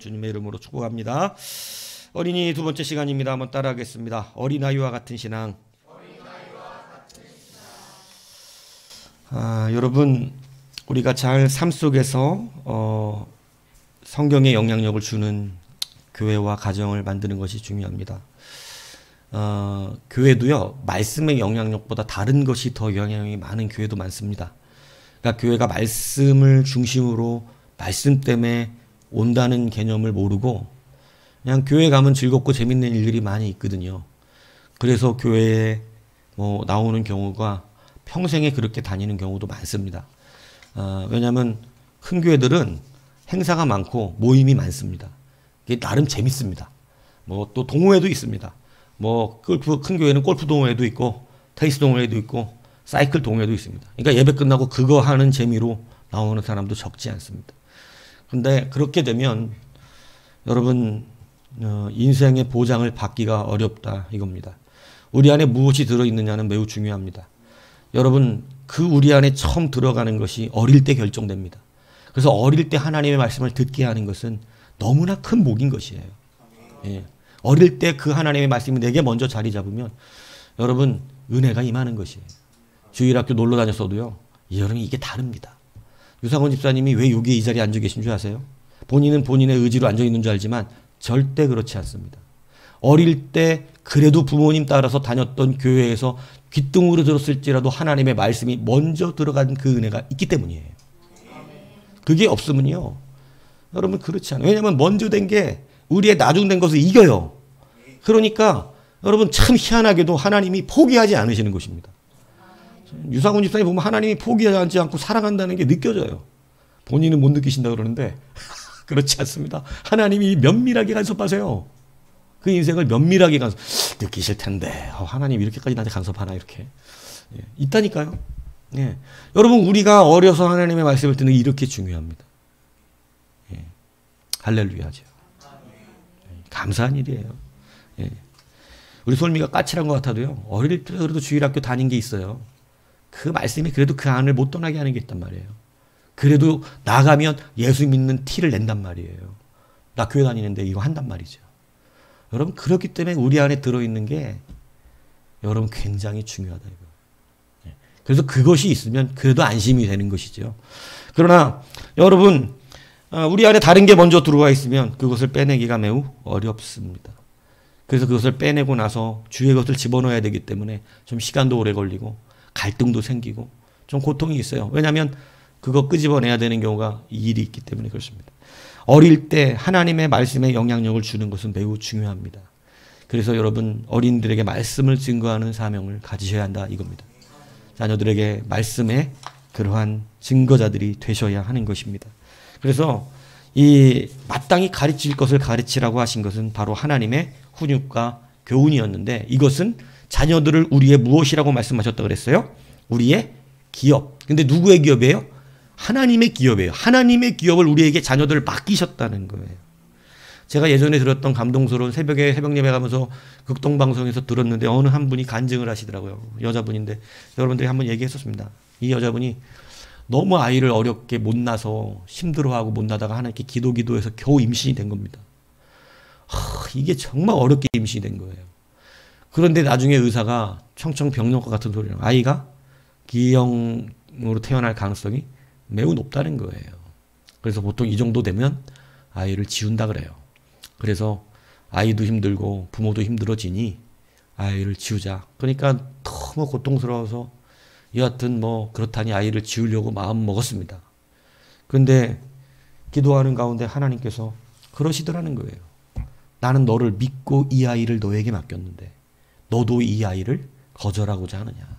주님의 이름으로 축복합니다. 어린이 두 번째 시간입니다. 한번 따라하겠습니다. 어린아이와 같은 신앙. 여러분, 우리가 잘 삶 속에서 성경의 영향력을 주는 교회와 가정을 만드는 것이 중요합니다. 교회도요, 말씀의 영향력보다 다른 것이 더 영향력이 많은 교회도 많습니다. 그러니까 교회가 말씀을 중심으로 말씀 때문에 온다는 개념을 모르고 그냥 교회 가면 즐겁고 재밌는 일들이 많이 있거든요. 그래서 교회에 나오는 경우가 평생에 그렇게 다니는 경우도 많습니다. 왜냐하면 큰 교회들은 행사가 많고 모임이 많습니다. 이게 나름 재밌습니다. 또 동호회도 있습니다. 큰 교회는 골프 동호회도 있고 테니스 동호회도 있고 사이클 동호회도 있습니다. 그러니까 예배 끝나고 그거 하는 재미로 나오는 사람도 적지 않습니다. 근데 그렇게 되면 여러분 인생의 보장을 받기가 어렵다 이겁니다. 우리 안에 무엇이 들어있느냐는 매우 중요합니다. 여러분 우리 안에 처음 들어가는 것이 어릴 때 결정됩니다. 그래서 어릴 때 하나님의 말씀을 듣게 하는 것은 너무나 큰 복인 것이에요. 예. 어릴 때 그 하나님의 말씀이 내게 먼저 자리 잡으면 여러분 은혜가 임하는 것이에요. 주일학교 놀러 다녔어도요. 여러분 이게 다릅니다. 유상원 집사님이 왜 여기 이 자리에 앉아 계신 줄 아세요? 본인은 본인의 의지로 앉아 있는 줄 알지만 절대 그렇지 않습니다. 어릴 때 그래도 부모님 따라서 다녔던 교회에서 귓등으로 들었을지라도 하나님의 말씀이 먼저 들어간 그 은혜가 있기 때문이에요. 그게 없으면요. 여러분 그렇지 않아요. 왜냐하면 먼저 된 게 우리의 나중된 것을 이겨요. 그러니까 여러분 참 희한하게도 하나님이 포기하지 않으시는 것입니다. 유상훈 집사님 보면 하나님이 포기하지 않고 사랑한다는 게 느껴져요. 본인은 못 느끼신다 그러는데 그렇지 않습니다. 하나님이 면밀하게 간섭하세요. 그 인생을 면밀하게 느끼실 텐데 하나님 이렇게까지 나한테 간섭하나 이렇게 있다니까요. 예. 여러분 우리가 어려서 하나님의 말씀을 듣는 게 이렇게 중요합니다. 예. 할렐루야죠. 감사한 일이에요. 예. 우리 솔미가 까칠한 것 같아도요. 어릴 때 그래도 주일학교 다닌 게 있어요. 그 말씀이 그래도 그 안을 못 떠나게 하는 게 있단 말이에요. 그래도 나가면 예수 믿는 티를 낸단 말이에요. 나 교회 다니는데 이거 한단 말이죠. 여러분 그렇기 때문에 우리 안에 들어있는 게 여러분 굉장히 중요하다 이거. 그래서 그것이 있으면 그래도 안심이 되는 것이죠. 그러나 여러분 우리 안에 다른 게 먼저 들어와 있으면 그것을 빼내기가 매우 어렵습니다. 그래서 그것을 빼내고 나서 주의 것을 집어넣어야 되기 때문에 좀 시간도 오래 걸리고 갈등도 생기고 좀 고통이 있어요. 왜냐하면 그거 끄집어내야 되는 경우가 일이 있기 때문에 그렇습니다. 어릴 때 하나님의 말씀에 영향력을 주는 것은 매우 중요합니다. 그래서 여러분 어린이들에게 말씀을 증거하는 사명을 가지셔야 한다 이겁니다. 자녀들에게 말씀의 그러한 증거자들이 되셔야 하는 것입니다. 그래서 이 마땅히 가르칠 것을 가르치라고 하신 것은 바로 하나님의 훈육과 교훈이었는데 이것은 자녀들을 우리의 무엇이라고 말씀하셨다고 그랬어요? 우리의 기업. 근데 누구의 기업이에요? 하나님의 기업이에요. 하나님의 기업을 우리에게 자녀들을 맡기셨다는 거예요. 제가 예전에 들었던 감동스러운 새벽에 새벽 예배 가면서 극동방송에서 들었는데 어느 한 분이 간증을 하시더라고요. 여자분인데 여러분들이 한번 얘기했었습니다. 이 여자분이 너무 아이를 어렵게 못 낳아서 힘들어하고 못 낳다가 하나님께 기도해서 겨우 임신이 된 겁니다. 이게 정말 어렵게 임신이 된 거예요. 그런데 나중에 의사가 청청병력과 같은 소리를 아이가 기형으로 태어날 가능성이 매우 높다는 거예요. 그래서 보통 이 정도 되면 아이를 지운다 그래요. 그래서 아이도 힘들고 부모도 힘들어지니 아이를 지우자. 그러니까 너무 고통스러워서 여하튼 그렇다니 아이를 지우려고 마음 먹었습니다. 그런데 기도하는 가운데 하나님께서 그러시더라는 거예요. 나는 너를 믿고 이 아이를 너에게 맡겼는데 너도 이 아이를 거절하고자 하느냐.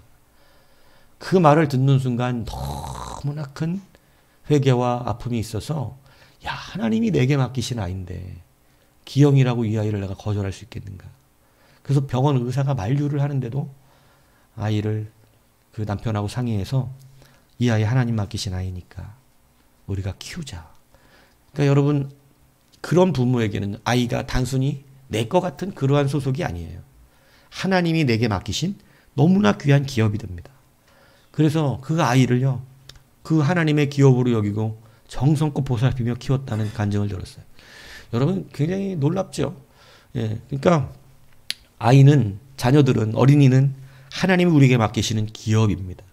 그 말을 듣는 순간 너무나 큰 회개와 아픔이 있어서 하나님이 내게 맡기신 아이인데 기형이라고 이 아이를 내가 거절할 수 있겠는가. 그래서 병원 의사가 만류를 하는데도 아이를 그 남편하고 상의해서 이 아이 하나님 맡기신 아이니까 우리가 키우자. 그러니까 여러분 그런 부모에게는 아이가 단순히 내 것 같은 그러한 소속이 아니에요. 하나님이 내게 맡기신 너무나 귀한 기업이 됩니다. 그래서 그 아이를요 그 하나님의 기업으로 여기고 정성껏 보살피며 키웠다는 간증을 들었어요. 여러분 굉장히 놀랍죠. 예, 그러니까 자녀들은, 어린이는 하나님이 우리에게 맡기시는 기업입니다.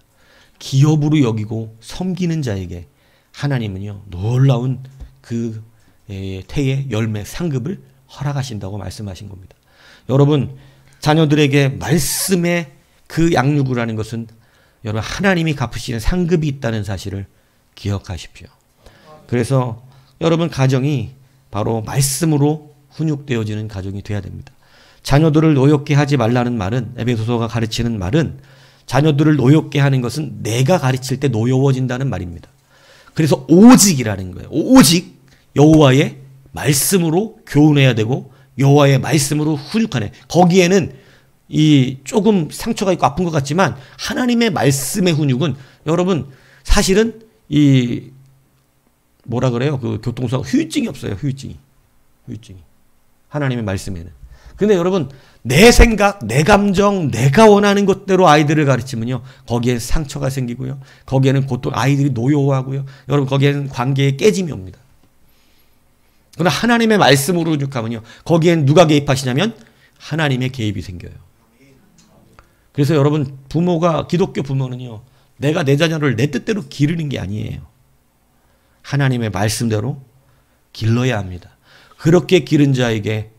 기업으로 여기고 섬기는 자에게 하나님은요, 놀라운 그 태의 열매, 상급을 허락하신다고 말씀하신 겁니다. 여러분, 자녀들에게 말씀의 그 양육을 하는 것은 여러분 하나님이 갚으시는 상급이 있다는 사실을 기억하십시오. 그래서 여러분 가정이 바로 말씀으로 훈육되어지는 가정이 돼야 됩니다. 자녀들을 노엽게 하지 말라는 말은, 에베소서가 가르치는 말은 자녀들을 노엽게 하는 것은 내가 가르칠 때 노여워진다는 말입니다. 그래서 오직이라는 거예요. 오직 여호와의 말씀으로 교훈해야 되고 여호와의 말씀으로 훈육하네. 거기에는 이 조금 상처가 있고 아픈 것 같지만 하나님의 말씀의 훈육은 여러분 사실은 이 뭐라 그래요? 그 교통사고 후유증이 없어요. 후유증이. 하나님의 말씀에는. 근데 여러분 내 생각, 내 감정, 내가 원하는 것대로 아이들을 가르치면요. 거기에 상처가 생기고요. 거기에는 고통, 아이들이 노여워하고요. 여러분 거기에는 관계의 깨짐이 옵니다. 그러나 하나님의 말씀으로 훈육하면요. 거기엔 누가 개입하시냐면 하나님의 개입이 생겨요. 그래서 여러분 기독교 부모는요. 내가 내 자녀를 내 뜻대로 기르는 게 아니에요. 하나님의 말씀대로 길러야 합니다. 그렇게 기른 자에게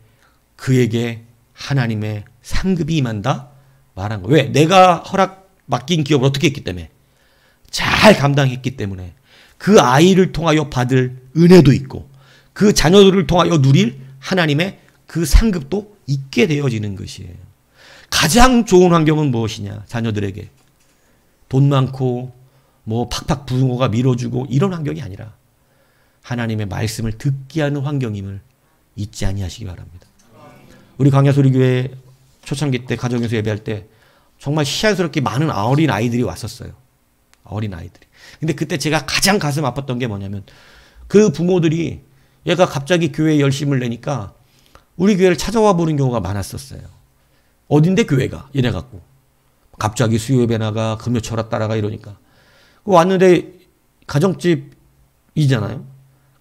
그에게 하나님의 상급이 임한다 말한 거예요. 왜? 내가 맡긴 기업을 어떻게 했기 때문에 잘 감당했기 때문에 그 아이를 통하여 받을 은혜도 있고 그 자녀들을 통하여 누릴 하나님의 그 상급도 있게 되어지는 것이에요. 가장 좋은 환경은 무엇이냐? 자녀들에게 돈 많고 뭐 팍팍 부모가 밀어주고 이런 환경이 아니라 하나님의 말씀을 듣게 하는 환경임을 잊지 아니하시기 바랍니다. 우리 광야소리교회 초창기 때 가정에서 예배할 때 정말 희한스럽게 많은 어린 아이들이 왔었어요. 어린 아이들이. 근데 그때 제가 가장 가슴 아팠던 게 뭐냐면 그 부모들이 얘가 갑자기 교회에 열심을 내니까 우리 교회를 찾아와 보는 경우가 많았었어요. 어딘데 교회가 이래 갖고 갑자기 수요 예배 나가 금요 철학 따라가 이러니까 왔는데 가정집이잖아요.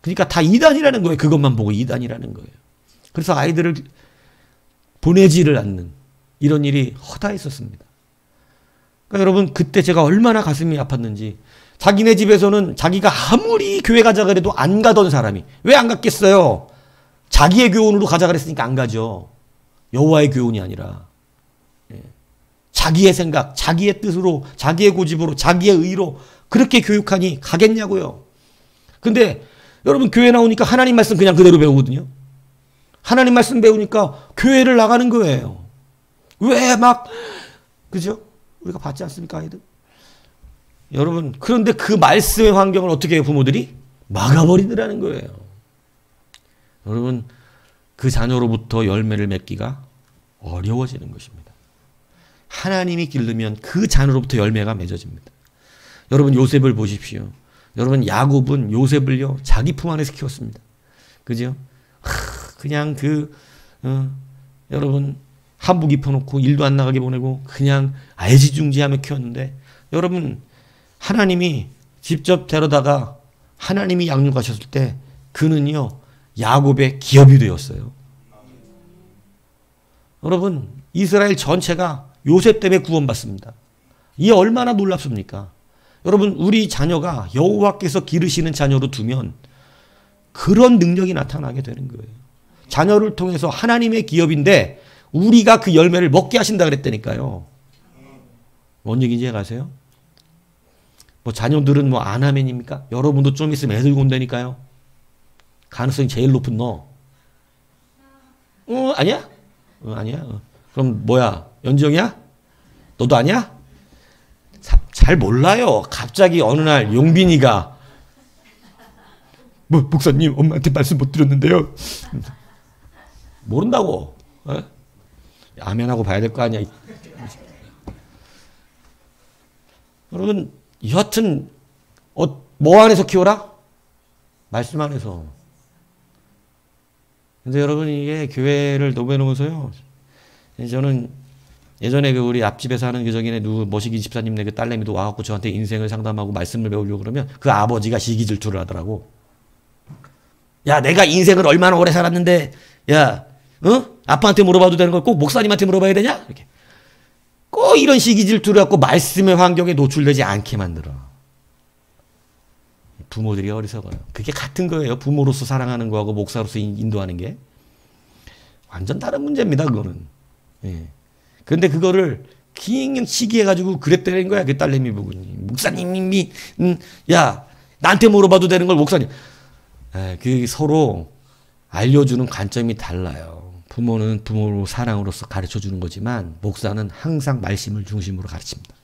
그러니까 다 이단이라는 거예요. 그것만 보고 이단이라는 거예요. 그래서 아이들을 보내지를 않는 이런 일이 허다했었습니다. 그러니까 여러분 그때 제가 얼마나 가슴이 아팠는지 자기네 집에서는 자기가 아무리 교회 가자 그래도 안 가던 사람이 왜 안 갔겠어요? 자기의 교훈으로 가자 그랬으니까 안 가죠. 여호와의 교훈이 아니라 자기의 생각, 자기의 뜻으로, 자기의 고집으로, 자기의 의로 그렇게 교육하니 가겠냐고요. 근데 여러분 교회 나오니까 하나님 말씀 그냥 그대로 배우거든요. 하나님 말씀 배우니까 교회를 나가는 거예요. 왜 그죠? 우리가 받지 않습니까, 아이들? 여러분, 그런데 그 말씀의 환경을 어떻게 해요, 부모들이? 막아버리더라는 거예요. 여러분, 그 자녀로부터 열매를 맺기가 어려워지는 것입니다. 하나님이 기르면 그 자녀로부터 열매가 맺어집니다. 여러분, 요셉을 보십시오. 여러분, 야곱은 요셉을요, 자기 품 안에서 키웠습니다. 그죠? 그냥 여러분, 한복 입혀놓고 일도 안 나가게 보내고 그냥 애지중지하며 키웠는데 여러분, 하나님이 직접 데려다가 하나님이 양육하셨을 때 그는요, 야곱의 기업이 되었어요. 여러분, 이스라엘 전체가 요셉 때문에 구원받습니다. 이게 얼마나 놀랍습니까? 여러분, 우리 자녀가 여호와께서 기르시는 자녀로 두면 그런 능력이 나타나게 되는 거예요. 자녀를 통해서 하나님의 기업인데 우리가 그 열매를 먹게 하신다 그랬다니까요. 뭔 얘기인지 아세요? 뭐 자녀들은 뭐 안 하면입니까? 여러분도 좀 있으면 애들 온다니까요. 가능성이 제일 높은 너. 아니야? 아니야? 그럼 뭐야? 연정이야? 너도 아니야? 잘 몰라요. 갑자기 어느 날 용빈이가 목사님 엄마한테 말씀 못 드렸는데요. 모른다고. 아멘하고 봐야 될 거 아니야. 여러분, 여하튼 뭐 안에서 키워라? 말씀 안에서. 근데 여러분, 이게 교회를 노배놓으서요. 저는 예전에 그 우리 앞집에 사는 저기네 머시기 집사님네 그 딸내미도 와갖고 저한테 인생을 상담하고 말씀을 배우려고 그러면 그 아버지가 시기 질투를 하더라고. 야, 내가 인생을 얼마나 오래 살았는데, 야, 아빠한테 물어봐도 되는 걸 꼭 목사님한테 물어봐야 되냐? 이렇게. 꼭 이런 시기 질투를 갖고 말씀의 환경에 노출되지 않게 만들어. 부모들이 어리석어요. 그게 같은 거예요. 부모로서 사랑하는 거하고 목사로서 인도하는 게. 완전 다른 문제입니다, 그거는. 예. 그런데 그거를 긴 시기해가지고 그랬다는 거야, 그 딸내미 보고. 목사님이, 야, 나한테 물어봐도 되는 걸 목사님. 예, 그 서로 알려주는 관점이 달라요. 부모는 부모로 사랑으로서 가르쳐 주는 거지만, 목사는 항상 말씀을 중심으로 가르칩니다.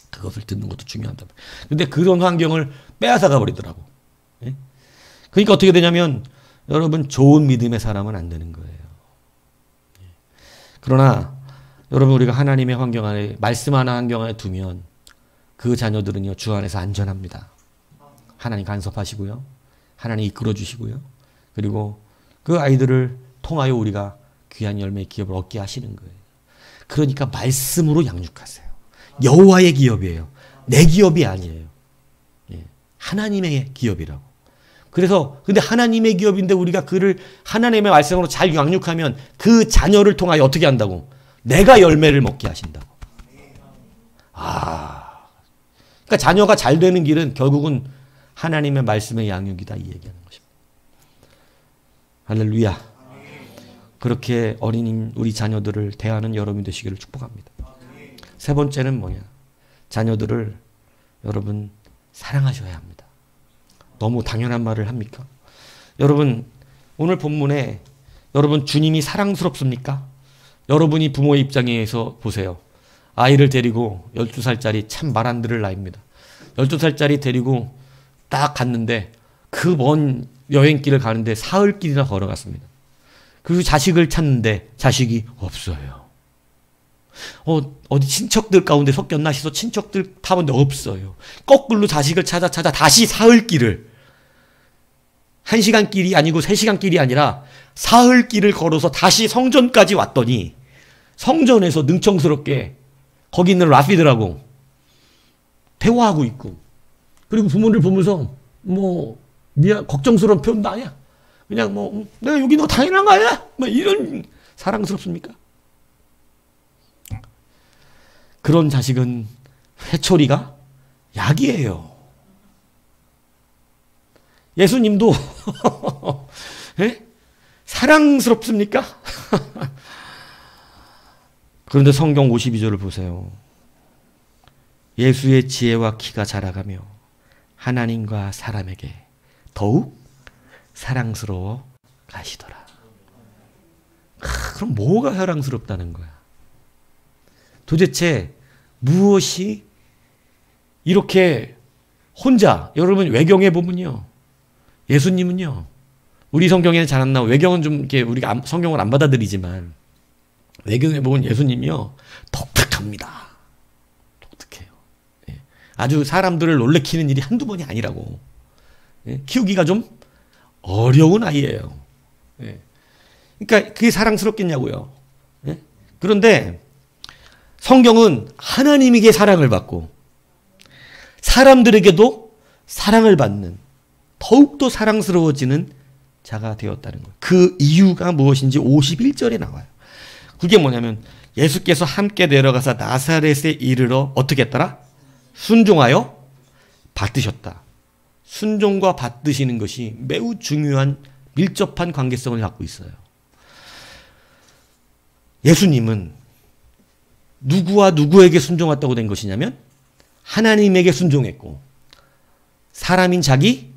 그것을 듣는 것도 중요하다. 근데 그런 환경을 빼앗아가 버리더라고. 예? 그러니까 어떻게 되냐면, 여러분, 좋은 믿음의 사람은 안 되는 거예요. 예. 그러나, 여러분, 우리가 하나님의 환경 안에, 말씀 하나 환경 안에 두면, 그 자녀들은요, 주 안에서 안전합니다. 하나님 간섭하시고요. 하나님 이끌어 주시고요. 그리고 그 아이들을 통하여 우리가 귀한 열매의 기업을 얻게 하시는 거예요. 그러니까 말씀으로 양육하세요. 여호와의 기업이에요. 내 기업이 아니에요. 예. 하나님의 기업이라고. 그래서 근데 하나님의 기업인데 우리가 그를 하나님의 말씀으로 잘 양육하면 그 자녀를 통하여 어떻게 한다고? 내가 열매를 먹게 하신다고. 그러니까 자녀가 잘 되는 길은 결국은 하나님의 말씀의 양육이다, 이 얘기하는 것입니다. 할렐루야. 그렇게 어린 우리 자녀들을 대하는 여러분 되시기를 축복합니다. 세 번째는 뭐냐? 자녀들을 여러분 사랑하셔야 합니다. 너무 당연한 말을 합니까? 여러분, 오늘 본문에 여러분 주님이 사랑스럽습니까? 여러분이 부모의 입장에서 보세요. 아이를 데리고 12살짜리 참 말 안 들을 나이입니다. 12살짜리 데리고 딱 갔는데 그 먼 여행길을 가는데 사흘길이나 걸어갔습니다. 그리고 자식을 찾는데 자식이 없어요. 어디 친척들 가운데 섞였나 싶어서 친척들 타본데 없어요. 거꾸로 자식을 찾아 다시 사흘길을 1시간 길이 아니고 3시간 길이 아니라 사흘길을 걸어서 다시 성전까지 왔더니 성전에서 능청스럽게 거기 있는 라피들하고 대화하고 있고 그리고 부모를 보면서 걱정스러운 표현도 아니야. 그냥 내가 여기 너 당연한 거 아니야? 이런 사랑스럽습니까? 그런 자식은 회초리가 약이에요. 예수님도 예? 사랑스럽습니까? 그런데 성경 52절을 보세요. 예수의 지혜와 키가 자라가며 하나님과 사람에게 더욱 사랑스러워 가시더라. 그럼 뭐가 사랑스럽다는 거야? 도대체 무엇이 이렇게 혼자, 여러분 외경에 보면요, 예수님은요, 우리 성경에는 잘 안 나와. 외경은 좀 이렇게 우리가 성경을 안 받아들이지만 외경에 보면 예수님이요 독특합니다. 독특해요. 예. 아주 사람들을 놀래키는 일이 한두 번이 아니라고. 예. 키우기가 좀 어려운 아이예요. 예. 그러니까 그게 사랑스럽겠냐고요. 예. 그런데 성경은 하나님에게 사랑을 받고 사람들에게도 사랑을 받는 더욱더 사랑스러워지는 자가 되었다는 거예요. 그 이유가 무엇인지 51절에 나와요. 그게 뭐냐면 예수께서 함께 내려가서 나사렛에 이르러 어떻게 했더라? 순종하여 받드셨다. 순종과 받드시는 것이 매우 중요한 밀접한 관계성을 갖고 있어요. 예수님은 누구와 누구에게 순종했다고 된 것이냐면 하나님에게 순종했고 사람인 자기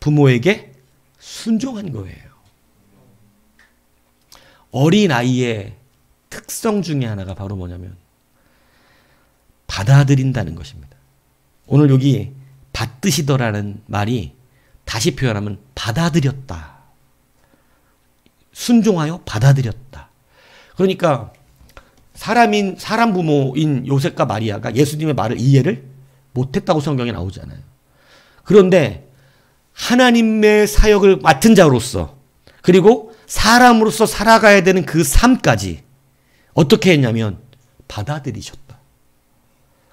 부모에게 순종한 거예요. 어린아이의 특성 중에 하나가 바로 뭐냐면 받아들인다는 것입니다. 오늘 여기 받드시더라는 말이 다시 표현하면 받아들였다. 순종하여 받아들였다. 그러니까 사람 부모인 요셉과 마리아가 예수님의 말을 이해를 못했다고 성경에 나오잖아요. 그런데 하나님의 사역을 맡은 자로서 그리고 사람으로서 살아가야 되는 그 삶까지 어떻게 했냐면 받아들이셨다.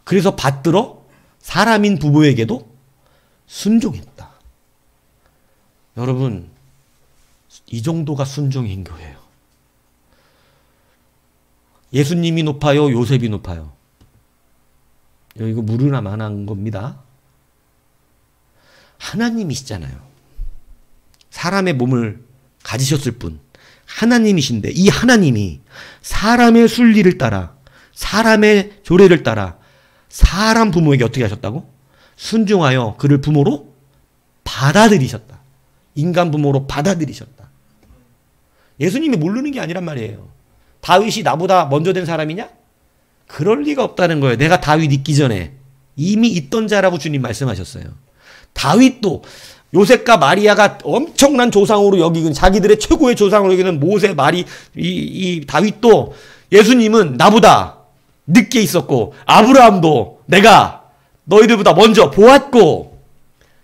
그래서 받들어 사람인 부부에게도 순종했다. 여러분, 이 정도가 순종인 거예요. 예수님이 높아요? 요셉이 높아요? 이거 물으나 만한 겁니다. 하나님이시잖아요. 사람의 몸을 가지셨을 뿐 하나님이신데 이 하나님이 사람의 순리를 따라 사람의 조례를 따라 사람 부모에게 어떻게 하셨다고? 순종하여 그를 부모로 받아들이셨다. 인간 부모로 받아들이셨다. 예수님이 모르는 게 아니란 말이에요. 다윗이 나보다 먼저 된 사람이냐? 그럴 리가 없다는 거예요. 내가 다윗 있기 전에 이미 있던 자라고 주님 말씀하셨어요. 다윗도 요셉과 마리아가 엄청난 조상으로 여기는 자기들의 최고의 조상으로 여기는 모세, 마리, 이 다윗도 예수님은 나보다 늦게 있었고 아브라함도 내가 너희들보다 먼저 보았고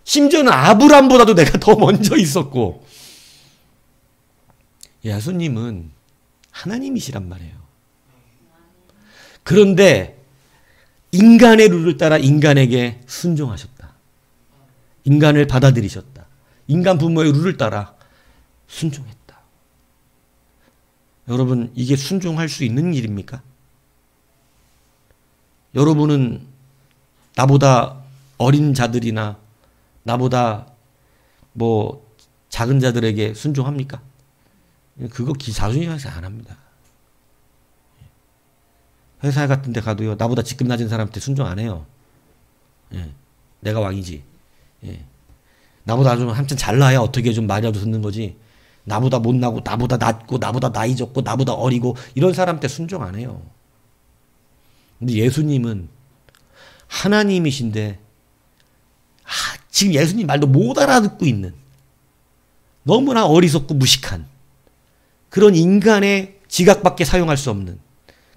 심지어는 아브라함보다도 내가 더 먼저 있었고 예수님은 하나님이시란 말이에요. 그런데 인간의 룰을 따라 인간에게 순종하셨다. 인간을 받아들이셨다. 인간 부모의 룰을 따라 순종했다. 여러분, 이게 순종할 수 있는 일입니까? 여러분은 나보다 어린 자들이나 나보다 뭐 작은 자들에게 순종합니까? 그거 자존심상해서 안 합니다. 회사 같은 데 가도요, 나보다 직급 낮은 사람한테 순종 안 해요. 예. 내가 왕이지. 예. 나보다 좀 한참 잘나야 어떻게 좀 말이라도 듣는 거지. 나보다 못나고, 나보다 낮고, 나보다 나이 적고, 나보다 어리고, 이런 사람한테 순종 안 해요. 근데 예수님은 하나님이신데, 지금 예수님 말도 못 알아듣고 있는, 너무나 어리석고 무식한, 그런 인간의 지각밖에 사용할 수 없는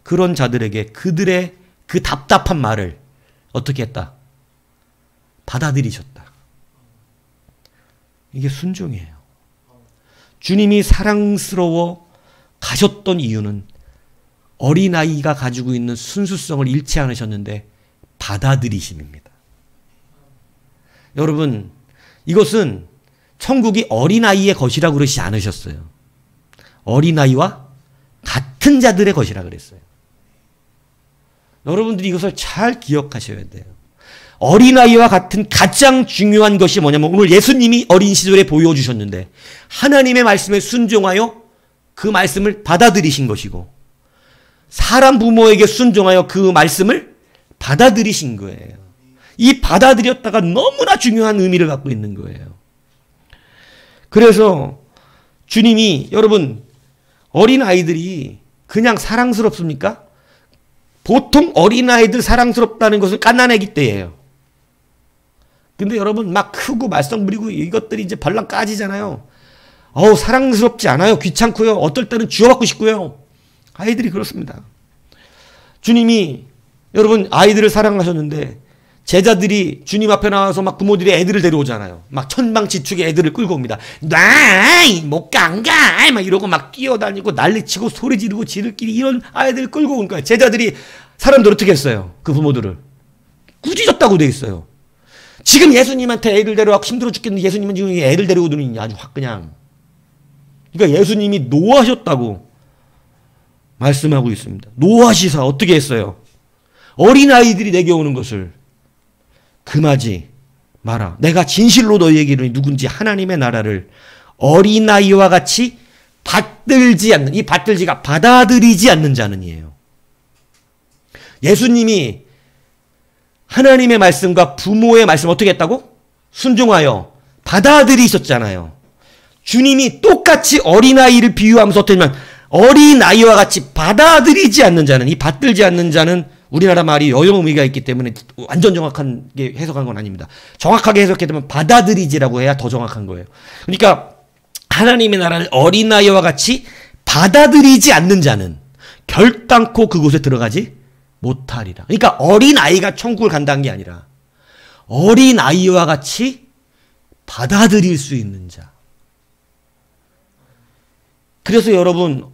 그런 자들에게 그들의 그 답답한 말을 어떻게 했다? 받아들이셨다. 이게 순종이에요. 주님이 사랑스러워 가셨던 이유는 어린아이가 가지고 있는 순수성을 잃지 않으셨는데 받아들이심입니다. 여러분, 이것은 천국이 어린아이의 것이라고 그러시지 않으셨어요. 어린아이와 같은 자들의 것이라 그랬어요. 여러분들이 이것을 잘 기억하셔야 돼요. 어린아이와 같은 가장 중요한 것이 뭐냐면 오늘 예수님이 어린 시절에 보여주셨는데 하나님의 말씀에 순종하여 그 말씀을 받아들이신 것이고 사람 부모에게 순종하여 그 말씀을 받아들이신 거예요. 이 받아들였다가 너무나 중요한 의미를 갖고 있는 거예요. 그래서 주님이 여러분 어린아이들이 그냥 사랑스럽습니까? 보통 어린아이들 사랑스럽다는 것은 갓난아기 때예요. 근데 여러분 막 크고 말썽 부리고 이것들이 이제 발랑 까지잖아요. 사랑스럽지 않아요. 귀찮고요. 어떨 때는 쥐어받고 싶고요. 아이들이 그렇습니다. 주님이 여러분 아이들을 사랑하셨는데 제자들이 주님 앞에 나와서 막 부모들이 애들을 데려오잖아요. 막 천방지축에 애들을 끌고 옵니다. 못 가, 안 가! 막 이러고 막 뛰어다니고 난리치고 소리 지르고 지들끼리 이런 아이들을 끌고 온 거예요. 제자들이 사람들 어떻게 했어요? 그 부모들을. 꾸짖었다고 돼 있어요. 지금 예수님한테 애를 데려와서 힘들어 죽겠는데 예수님은 지금 애를 데려오더니 아주 확 그냥. 그러니까 예수님이 노하셨다고 말씀하고 있습니다. 노하시사 어떻게 했어요? 어린아이들이 내게 오는 것을 금하지 마라. 내가 진실로 너희에게 이르노니 누군지 하나님의 나라를 어린아이와 같이 받들지 않는, 이 받들지가 받아들이지 않는 자는 이에요. 예수님이 하나님의 말씀과 부모의 말씀 어떻게 했다고? 순종하여 받아들이셨잖아요. 주님이 똑같이 어린아이를 비유하면서 어떻게 하면 어린아이와 같이 받아들이지 않는 자는, 이 받들지 않는 자는 우리나라 말이 여러 의미가 있기 때문에 완전 정확하게 해석한 건 아닙니다. 정확하게 해석해야 되면 받아들이지라고 해야 더 정확한 거예요. 그러니까 하나님의 나라를 어린아이와 같이 받아들이지 않는 자는 결단코 그곳에 들어가지 못하리라. 그러니까 어린아이가 천국을 간다는 게 아니라 어린아이와 같이 받아들일 수 있는 자. 그래서 여러분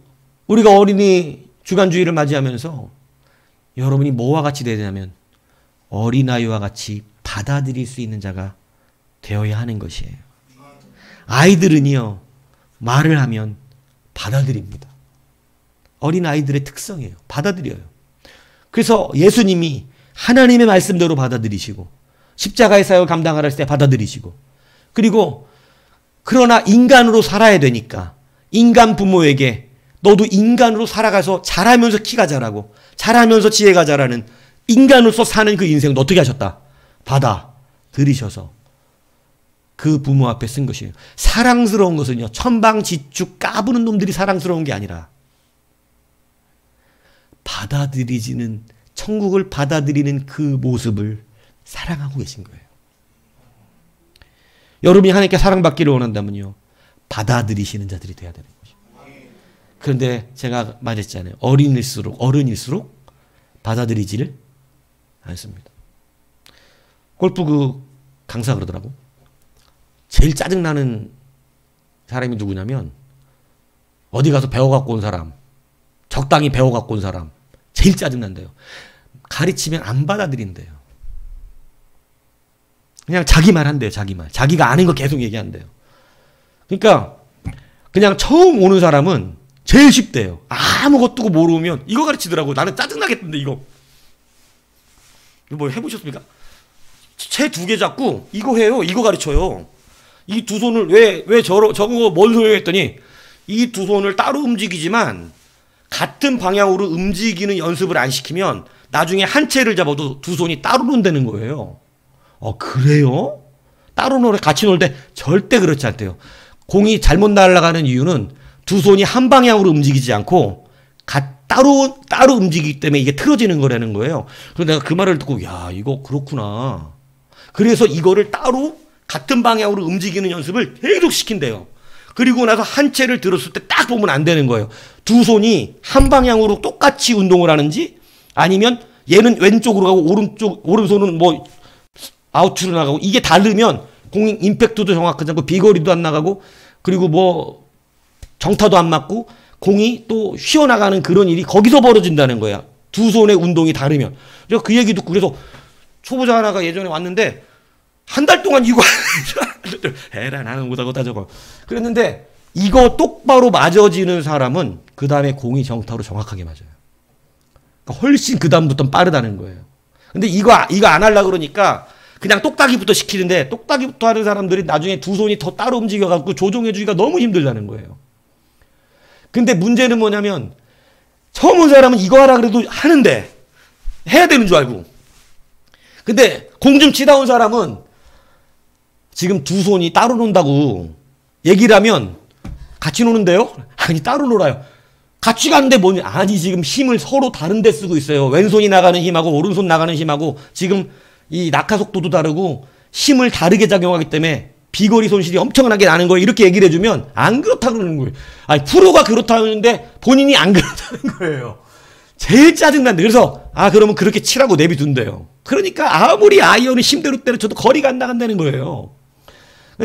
우리가 어린이 주간주의를 맞이하면서 여러분이 뭐와 같이 되냐면 어린아이와 같이 받아들일 수 있는 자가 되어야 하는 것이에요. 아이들은요 말을 하면 받아들입니다. 어린아이들의 특성이에요. 받아들여요. 그래서 예수님이 하나님의 말씀대로 받아들이시고 십자가의 사역을 감당하라 했을 때 받아들이시고, 그리고 그러나 인간으로 살아야 되니까 인간 부모에게 너도 인간으로 살아가서 잘하면서 키가 자라고 잘하면서 지혜가 자라는 인간으로서 사는 그 인생도 어떻게 하셨다? 받아들이셔서 그 부모 앞에 쓴 것이에요. 사랑스러운 것은요, 천방지축 까부는 놈들이 사랑스러운 게 아니라 받아들이지는, 천국을 받아들이는 그 모습을 사랑하고 계신 거예요. 여러분이 하나님께 사랑받기를 원한다면요, 받아들이시는 자들이 돼야 되는 거죠. 그런데 제가 말했잖아요. 어른일수록 받아들이지를 않습니다. 골프 그 강사 그러더라고. 제일 짜증나는 사람이 누구냐면 어디 가서 배워갖고 온 사람, 적당히 배워갖고 온 사람 제일 짜증난대요. 가르치면 안 받아들인대요. 그냥 자기 말 한대요. 자기 말. 자기가 아는 거 계속 얘기한대요. 그러니까 그냥 처음 오는 사람은 제일 쉽대요. 아무것도 모르면 이거 가르치더라고. 나는 짜증나겠던데 이거. 이거 뭐 해보셨습니까? 채 2개 잡고 이거 해요. 이거 가르쳐요. 이 두 손을 왜 저거 뭔 소리야 했더니 이 두 손을 따로 움직이지만 같은 방향으로 움직이는 연습을 안 시키면 나중에 한 채를 잡아도 두 손이 따로 논다는 거예요. 그래요? 따로 같이 놀 때 절대 그렇지 않대요. 공이 잘못 날아가는 이유는 두 손이 한 방향으로 움직이지 않고 따로 움직이기 때문에 이게 틀어지는 거라는 거예요. 그래서 내가 그 말을 듣고 야, 이거 그렇구나. 그래서 이거를 따로 같은 방향으로 움직이는 연습을 계속 시킨대요. 그리고 나서 한 채를 들었을 때 딱 보면 안 되는 거예요. 두 손이 한 방향으로 똑같이 운동을 하는지, 아니면 얘는 왼쪽으로 가고 오른손은 뭐 아웃으로 나가고, 이게 다르면 공이 임팩트도 정확하지 않고 비거리도 안 나가고, 그리고 뭐 정타도 안 맞고 공이 또 휘어나가는 그런 일이 거기서 벌어진다는 거야. 두 손의 운동이 다르면. 제가 그 얘기 듣고, 그래서 초보자 하나가 예전에 왔는데 한 달 동안 이거 에라 나는 못하고 저거 그랬는데, 이거 똑바로 맞아지는 사람은 그 다음에 공이 정타로 정확하게 맞아요. 그러니까 훨씬 그 다음부터는 빠르다는 거예요. 근데 이거 안 하려고 그러니까 그냥 똑딱이부터 시키는데, 똑딱이부터 하는 사람들이 나중에 두 손이 더 따로 움직여갖고 조종해주기가 너무 힘들다는 거예요. 근데 문제는 뭐냐면 처음 온 사람은 이거 하라 그래도 하는데 해야 되는 줄 알고, 근데 공 좀 치다 온 사람은 지금 두 손이 따로 논다고 얘기를 하면 같이 노는데요? 아니 따로 놀아요. 같이 가는데 뭐냐? 아니 지금 힘을 서로 다른 데 쓰고 있어요. 왼손이 나가는 힘하고 오른손 나가는 힘하고 지금 이 낙하 속도도 다르고 힘을 다르게 작용하기 때문에 비거리 손실이 엄청나게 나는 거예요. 이렇게 얘기를 해주면 안 그렇다 그러는 거예요. 아니 프로가 그렇다는데 본인이 안 그렇다는 거예요. 제일 짜증난데. 그래서 그러면 그렇게 치라고 내비둔대요. 그러니까 아무리 아이언이 힘대로 때려쳐도 거리가 안 나간다는 거예요.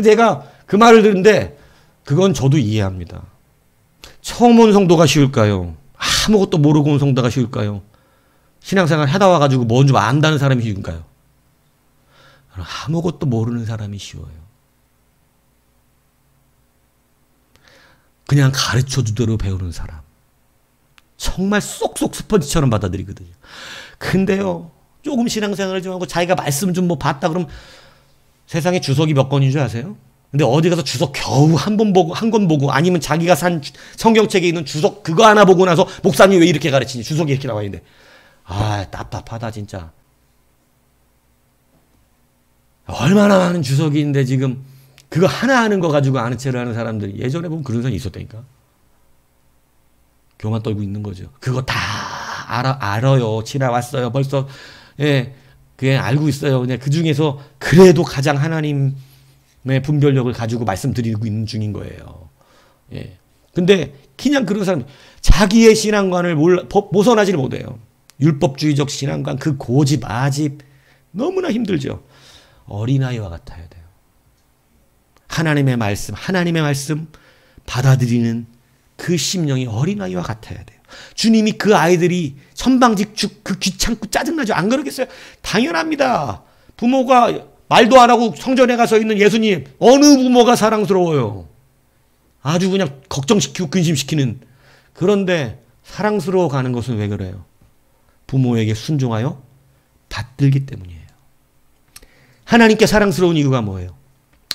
제가 그 말을 듣는데 그건 저도 이해합니다. 처음 온 성도가 쉬울까요? 아무것도 모르고 온 성도가 쉬울까요? 신앙생활 하다 와가지고 뭔 좀 안다는 사람이 쉬운가요? 아무것도 모르는 사람이 쉬워요. 그냥 가르쳐주대로 배우는 사람. 정말 쏙쏙 스펀지처럼 받아들이거든요. 근데요, 조금 신앙생활을 좀 하고 자기가 말씀 좀 뭐 봤다 그러면 세상에 주석이 몇 권인 줄 아세요? 근데 어디 가서 주석 겨우 한 권 보고 아니면 자기가 산 성경책에 있는 주석 그거 하나 보고 나서 목사님 왜 이렇게 가르치니? 주석이 이렇게 나와 있는데. 답답하다 진짜. 얼마나 많은 주석이 있는데 지금 그거 하나 하는 거 가지고 아는 체를 하는 사람들이 예전에 보면 그런 사람이 있었다니까. 교만 떨고 있는 거죠. 그거 다 알아요. 지나왔어요. 벌써 그게 알고 있어요. 그냥 그 중에서 그래도 가장 하나님의 분별력을 가지고 말씀드리고 있는 중인 거예요. 근데 그냥 그런 사람 자기의 신앙관을 벗어나지를 못해요. 율법주의적 신앙관 그 고집 아집 너무나 힘들죠. 어린아이와 같아야 돼요. 하나님의 말씀 받아들이는 그 심령이 어린아이와 같아야 돼요. 주님이 그 아이들이 천방지축 그 귀찮고 짜증나죠. 안 그러겠어요? 당연합니다. 부모가 말도 안 하고 성전에 가서 있는 예수님 어느 부모가 사랑스러워요? 아주 그냥 걱정시키고 근심시키는. 그런데 사랑스러워 가는 것은 왜 그래요? 부모에게 순종하여 받들기 때문이에요. 하나님께 사랑스러운 이유가 뭐예요?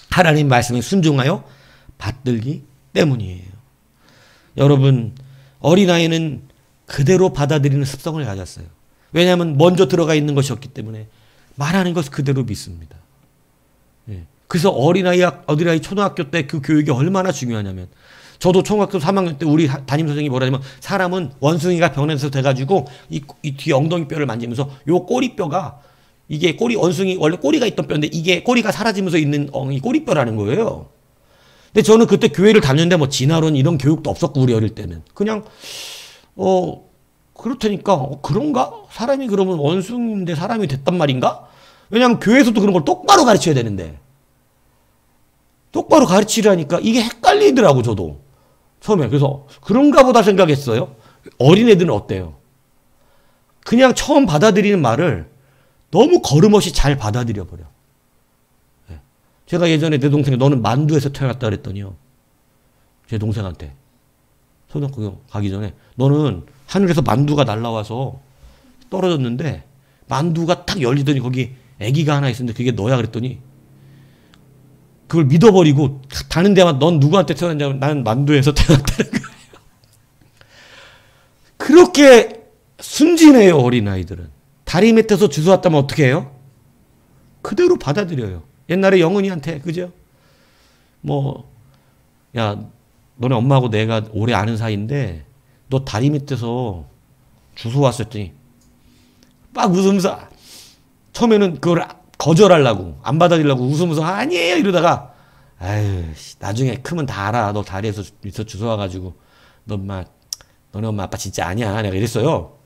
하나님 말씀에 순종하여 받들기 때문이에요. 여러분, 어린아이는 그대로 받아들이는 습성을 가졌어요. 왜냐하면 먼저 들어가 있는 것이었기 때문에 말하는 것을 그대로 믿습니다. 예. 그래서 어린아이 초등학교 때 그 교육이 얼마나 중요하냐면, 저도 초등학교 3학년 때 우리 담임 선생님이 뭐라 하냐면, 사람은 원숭이가 병에서 돼가지고 이 뒤에 엉덩이 뼈를 만지면서 요 꼬리뼈가, 이게 원숭이 원래 꼬리가 있던 뼈인데 이게 꼬리가 사라지면서 있는 이 꼬리뼈라는 거예요. 근데 저는 그때 교회를 다녔는데 뭐 진화론 이런 교육도 없었고, 우리 어릴 때는 그냥 그렇다니까 그런가? 사람이 그러면 원숭이인데 사람이 됐단 말인가? 왜냐하면 교회에서도 그런 걸 똑바로 가르쳐야 되는데 똑바로 가르치려니까 이게 헷갈리더라고, 저도 처음에. 그래서 그런가 보다 생각했어요. 어린애들은 어때요? 그냥 처음 받아들이는 말을 너무 거름없이 잘 받아들여 버려. 제가 예전에 내 동생이 너는 만두에서 태어났다 그랬더니요, 제 동생한테 초등학교 가기 전에 너는 하늘에서 만두가 날라와서 떨어졌는데 만두가 딱 열리더니 거기 아기가 하나 있었는데 그게 너야 그랬더니 그걸 믿어버리고 다른 데만 넌 누구한테 태어났냐면 나는 만두에서 태어났다는 거예요. 그렇게 순진해요, 어린아이들은. 다리 밑에서 주워왔다면 어떻게 해요? 그대로 받아들여요. 옛날에 영은이한테, 그죠? 야, 너네 엄마하고 내가 오래 아는 사이인데 너 다리 밑에서 주워왔어 했더니 막 웃으면서, 처음에는 그걸 거절하려고 안 받아들이려고 웃으면서 아니에요 이러다가, 아유 나중에 크면 다 알아. 너 다리에서 주워와가지고 너네 엄마 아빠 진짜 아니야 내가 이랬어요.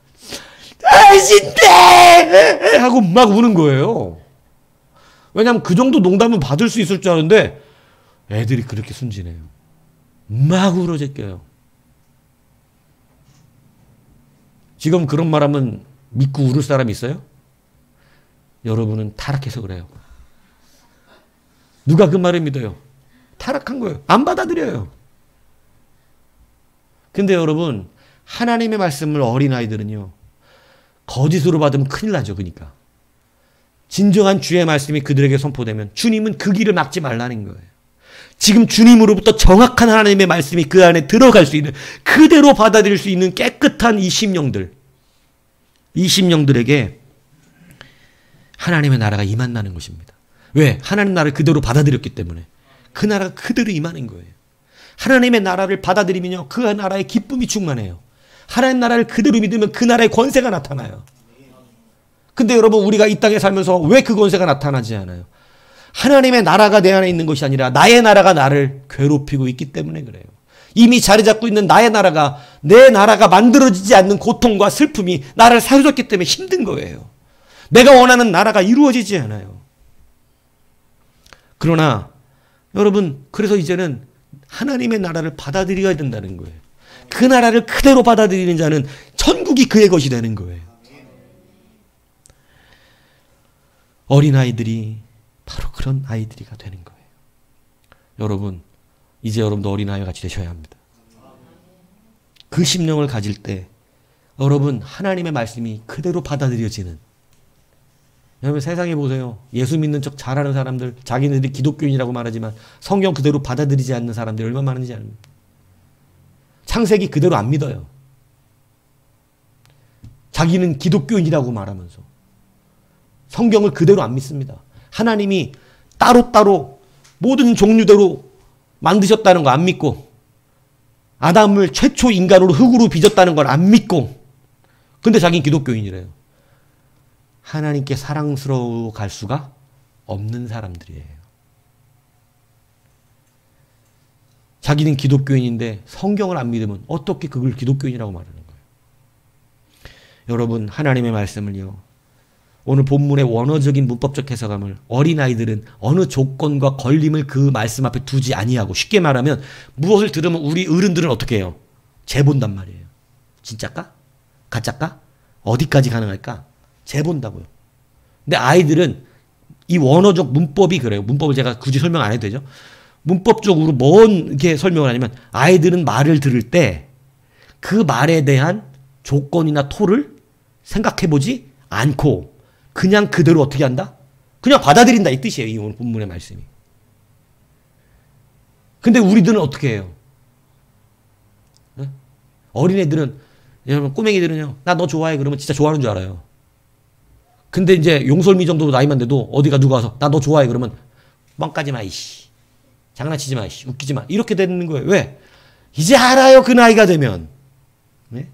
아신데 하고 막 우는 거예요. 왜냐면 그 정도 농담은 받을 수 있을 줄 아는데 애들이 그렇게 순진해요. 막 울어 제껴요. 지금 그런 말하면 믿고 울을 사람 있어요? 여러분은 타락해서 그래요. 누가 그 말을 믿어요? 타락한 거예요. 안 받아들여요. 근데 여러분, 하나님의 말씀을 어린아이들은요, 거짓으로 받으면 큰일 나죠. 그러니까 진정한 주의 말씀이 그들에게 선포되면 주님은 그 길을 막지 말라는 거예요. 지금 주님으로부터 정확한 하나님의 말씀이 그 안에 들어갈 수 있는, 그대로 받아들일 수 있는 깨끗한 이 심령들에게 하나님의 나라가 임한다는 것입니다. 왜? 하나님 나라를 그대로 받아들였기 때문에 그 나라가 그대로 임하는 거예요. 하나님의 나라를 받아들이면요, 그 나라의 기쁨이 충만해요. 하나님 나라를 그대로 믿으면 그 나라의 권세가 나타나요. 근데 여러분, 우리가 이 땅에 살면서 왜 그 권세가 나타나지 않아요? 하나님의 나라가 내 안에 있는 것이 아니라 나의 나라가 나를 괴롭히고 있기 때문에 그래요. 이미 자리 잡고 있는 나의 나라가, 내 나라가 만들어지지 않는 고통과 슬픔이 나를 사로잡기 때문에 힘든 거예요. 내가 원하는 나라가 이루어지지 않아요. 그러나 여러분, 그래서 이제는 하나님의 나라를 받아들여야 된다는 거예요. 그 나라를 그대로 받아들이는 자는 천국이 그의 것이 되는 거예요. 어린아이들이 바로 그런 아이들이가 되는 거예요. 여러분, 이제 여러분도 어린아이와 같이 되셔야 합니다. 그 심령을 가질 때 여러분, 하나님의 말씀이 그대로 받아들여지는, 여러분 세상에 보세요. 예수 믿는 척 잘하는 사람들, 자기네들이 기독교인이라고 말하지만 성경 그대로 받아들이지 않는 사람들이 얼마나 많은지 압니다. 창세기 그대로 안 믿어요. 자기는 기독교인이라고 말하면서 성경을 그대로 안 믿습니다. 하나님이 따로따로 모든 종류대로 만드셨다는 거 안 믿고, 아담을 최초 인간으로 흙으로 빚었다는 걸 안 믿고, 근데 자기는 기독교인이래요. 하나님께 사랑스러워 갈 수가 없는 사람들이에요. 자기는 기독교인인데 성경을 안 믿으면 어떻게 그걸 기독교인이라고 말하는 거예요? 여러분, 하나님의 말씀을요, 오늘 본문의 원어적인 문법적 해석함을 어린아이들은 어느 조건과 걸림을 그 말씀 앞에 두지 아니하고, 쉽게 말하면 무엇을 들으면 우리 어른들은 어떻게 해요? 재본단 말이에요. 진짜까? 가짜까? 어디까지 가능할까? 재본다고요. 근데 아이들은 이 원어적 문법이 그래요. 문법을 제가 굳이 설명 안 해도 되죠. 문법적으로 뭔 이렇게 설명을 하냐면 아이들은 말을 들을 때 그 말에 대한 조건이나 토를 생각해보지 않고 그냥 그대로 어떻게 한다? 그냥 받아들인다 이 뜻이에요. 이 오늘 본문의 말씀이. 근데 우리들은 어떻게 해요? 네? 어린애들은 여러분 꼬맹이들은요. 나 너 좋아해 그러면 진짜 좋아하는 줄 알아요. 근데 이제 용설미 정도 나이만 돼도 어디가 누가 와서 나 너 좋아해 그러면 뻥까지 마 이씨. 장난치지 마 이씨. 웃기지 마. 이렇게 되는 거예요. 왜? 이제 알아요. 그 나이가 되면. 네?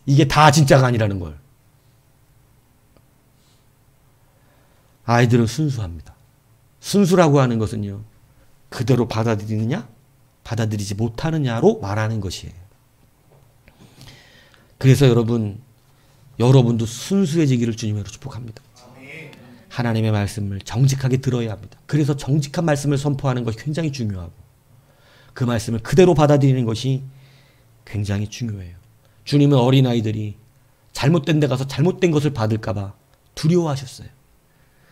이게 다 진짜가 아니라는 걸. 아이들은 순수합니다. 순수라고 하는 것은요. 그대로 받아들이느냐? 받아들이지 못하느냐로 말하는 것이에요. 그래서 여러분도 순수해지기를 주님으로 축복합니다. 하나님의 말씀을 정직하게 들어야 합니다. 그래서 정직한 말씀을 선포하는 것이 굉장히 중요하고 그 말씀을 그대로 받아들이는 것이 굉장히 중요해요. 주님은 어린아이들이 잘못된 데 가서 잘못된 것을 받을까 봐 두려워하셨어요.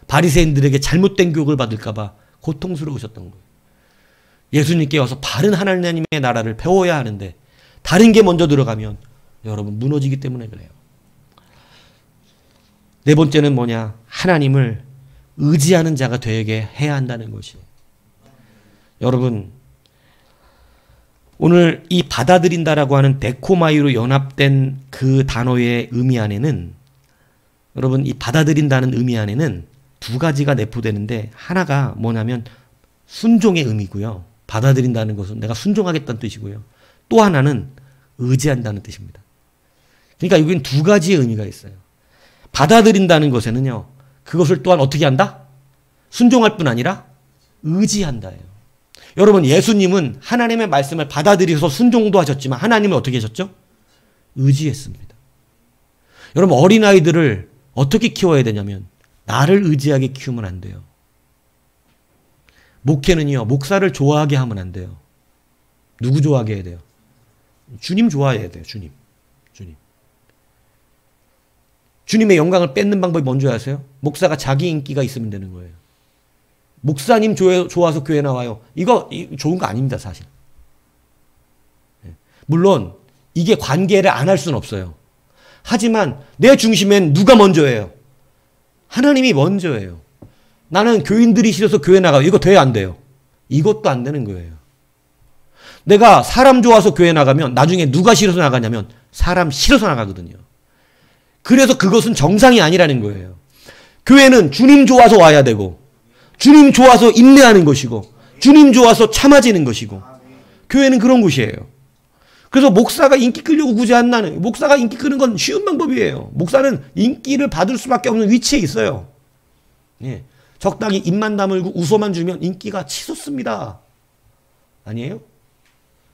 바리새인들에게 잘못된 교육을 받을까 봐 고통스러우셨던 거예요. 예수님께 와서 바른 하나님의 나라를 배워야 하는데 다른 게 먼저 들어가면 여러분 무너지기 때문에 그래요. 네 번째는 뭐냐? 하나님을 의지하는 자가 되게 해야 한다는 것이에요. 여러분 오늘 이 받아들인다라고 하는 데코마이로 연합된 그 단어의 의미 안에는 여러분 이 받아들인다는 의미 안에는 두 가지가 내포되는데 하나가 뭐냐면 순종의 의미고요. 받아들인다는 것은 내가 순종하겠다는 뜻이고요. 또 하나는 의지한다는 뜻입니다. 그러니까 여기는 두 가지의 의미가 있어요. 받아들인다는 것에는요. 그것을 또한 어떻게 한다? 순종할 뿐 아니라 의지한다예요. 여러분 예수님은 하나님의 말씀을 받아들여서 순종도 하셨지만 하나님은 어떻게 하셨죠? 의지했습니다. 여러분 어린아이들을 어떻게 키워야 되냐면 나를 의지하게 키우면 안 돼요. 목회는요. 목사를 좋아하게 하면 안 돼요. 누구 좋아하게 해야 돼요? 주님 좋아해야 돼요. 주님. 주님의 영광을 뺏는 방법이 뭔지 아세요? 목사가 자기 인기가 있으면 되는 거예요. 목사님 좋아서 교회 나와요. 이거 좋은 거 아닙니다. 사실. 물론 이게 관계를 안 할 수는 없어요. 하지만 내 중심엔 누가 먼저예요? 하나님이 먼저예요. 나는 교인들이 싫어서 교회 나가요. 이거 돼야 안 돼요. 이것도 안 되는 거예요. 내가 사람 좋아서 교회 나가면 나중에 누가 싫어서 나가냐면 사람 싫어서 나가거든요. 그래서 그것은 정상이 아니라는 거예요. 교회는 주님 좋아서 와야 되고 주님 좋아서 인내하는 것이고 주님 좋아서 참아지는 것이고 교회는 그런 곳이에요. 그래서 목사가 인기 끌려고 굳이 안 나는 목사가 인기 끄는 건 쉬운 방법이에요. 목사는 인기를 받을 수밖에 없는 위치에 있어요. 예. 적당히 입만 다물고 웃어만 주면 인기가 치솟습니다. 아니에요?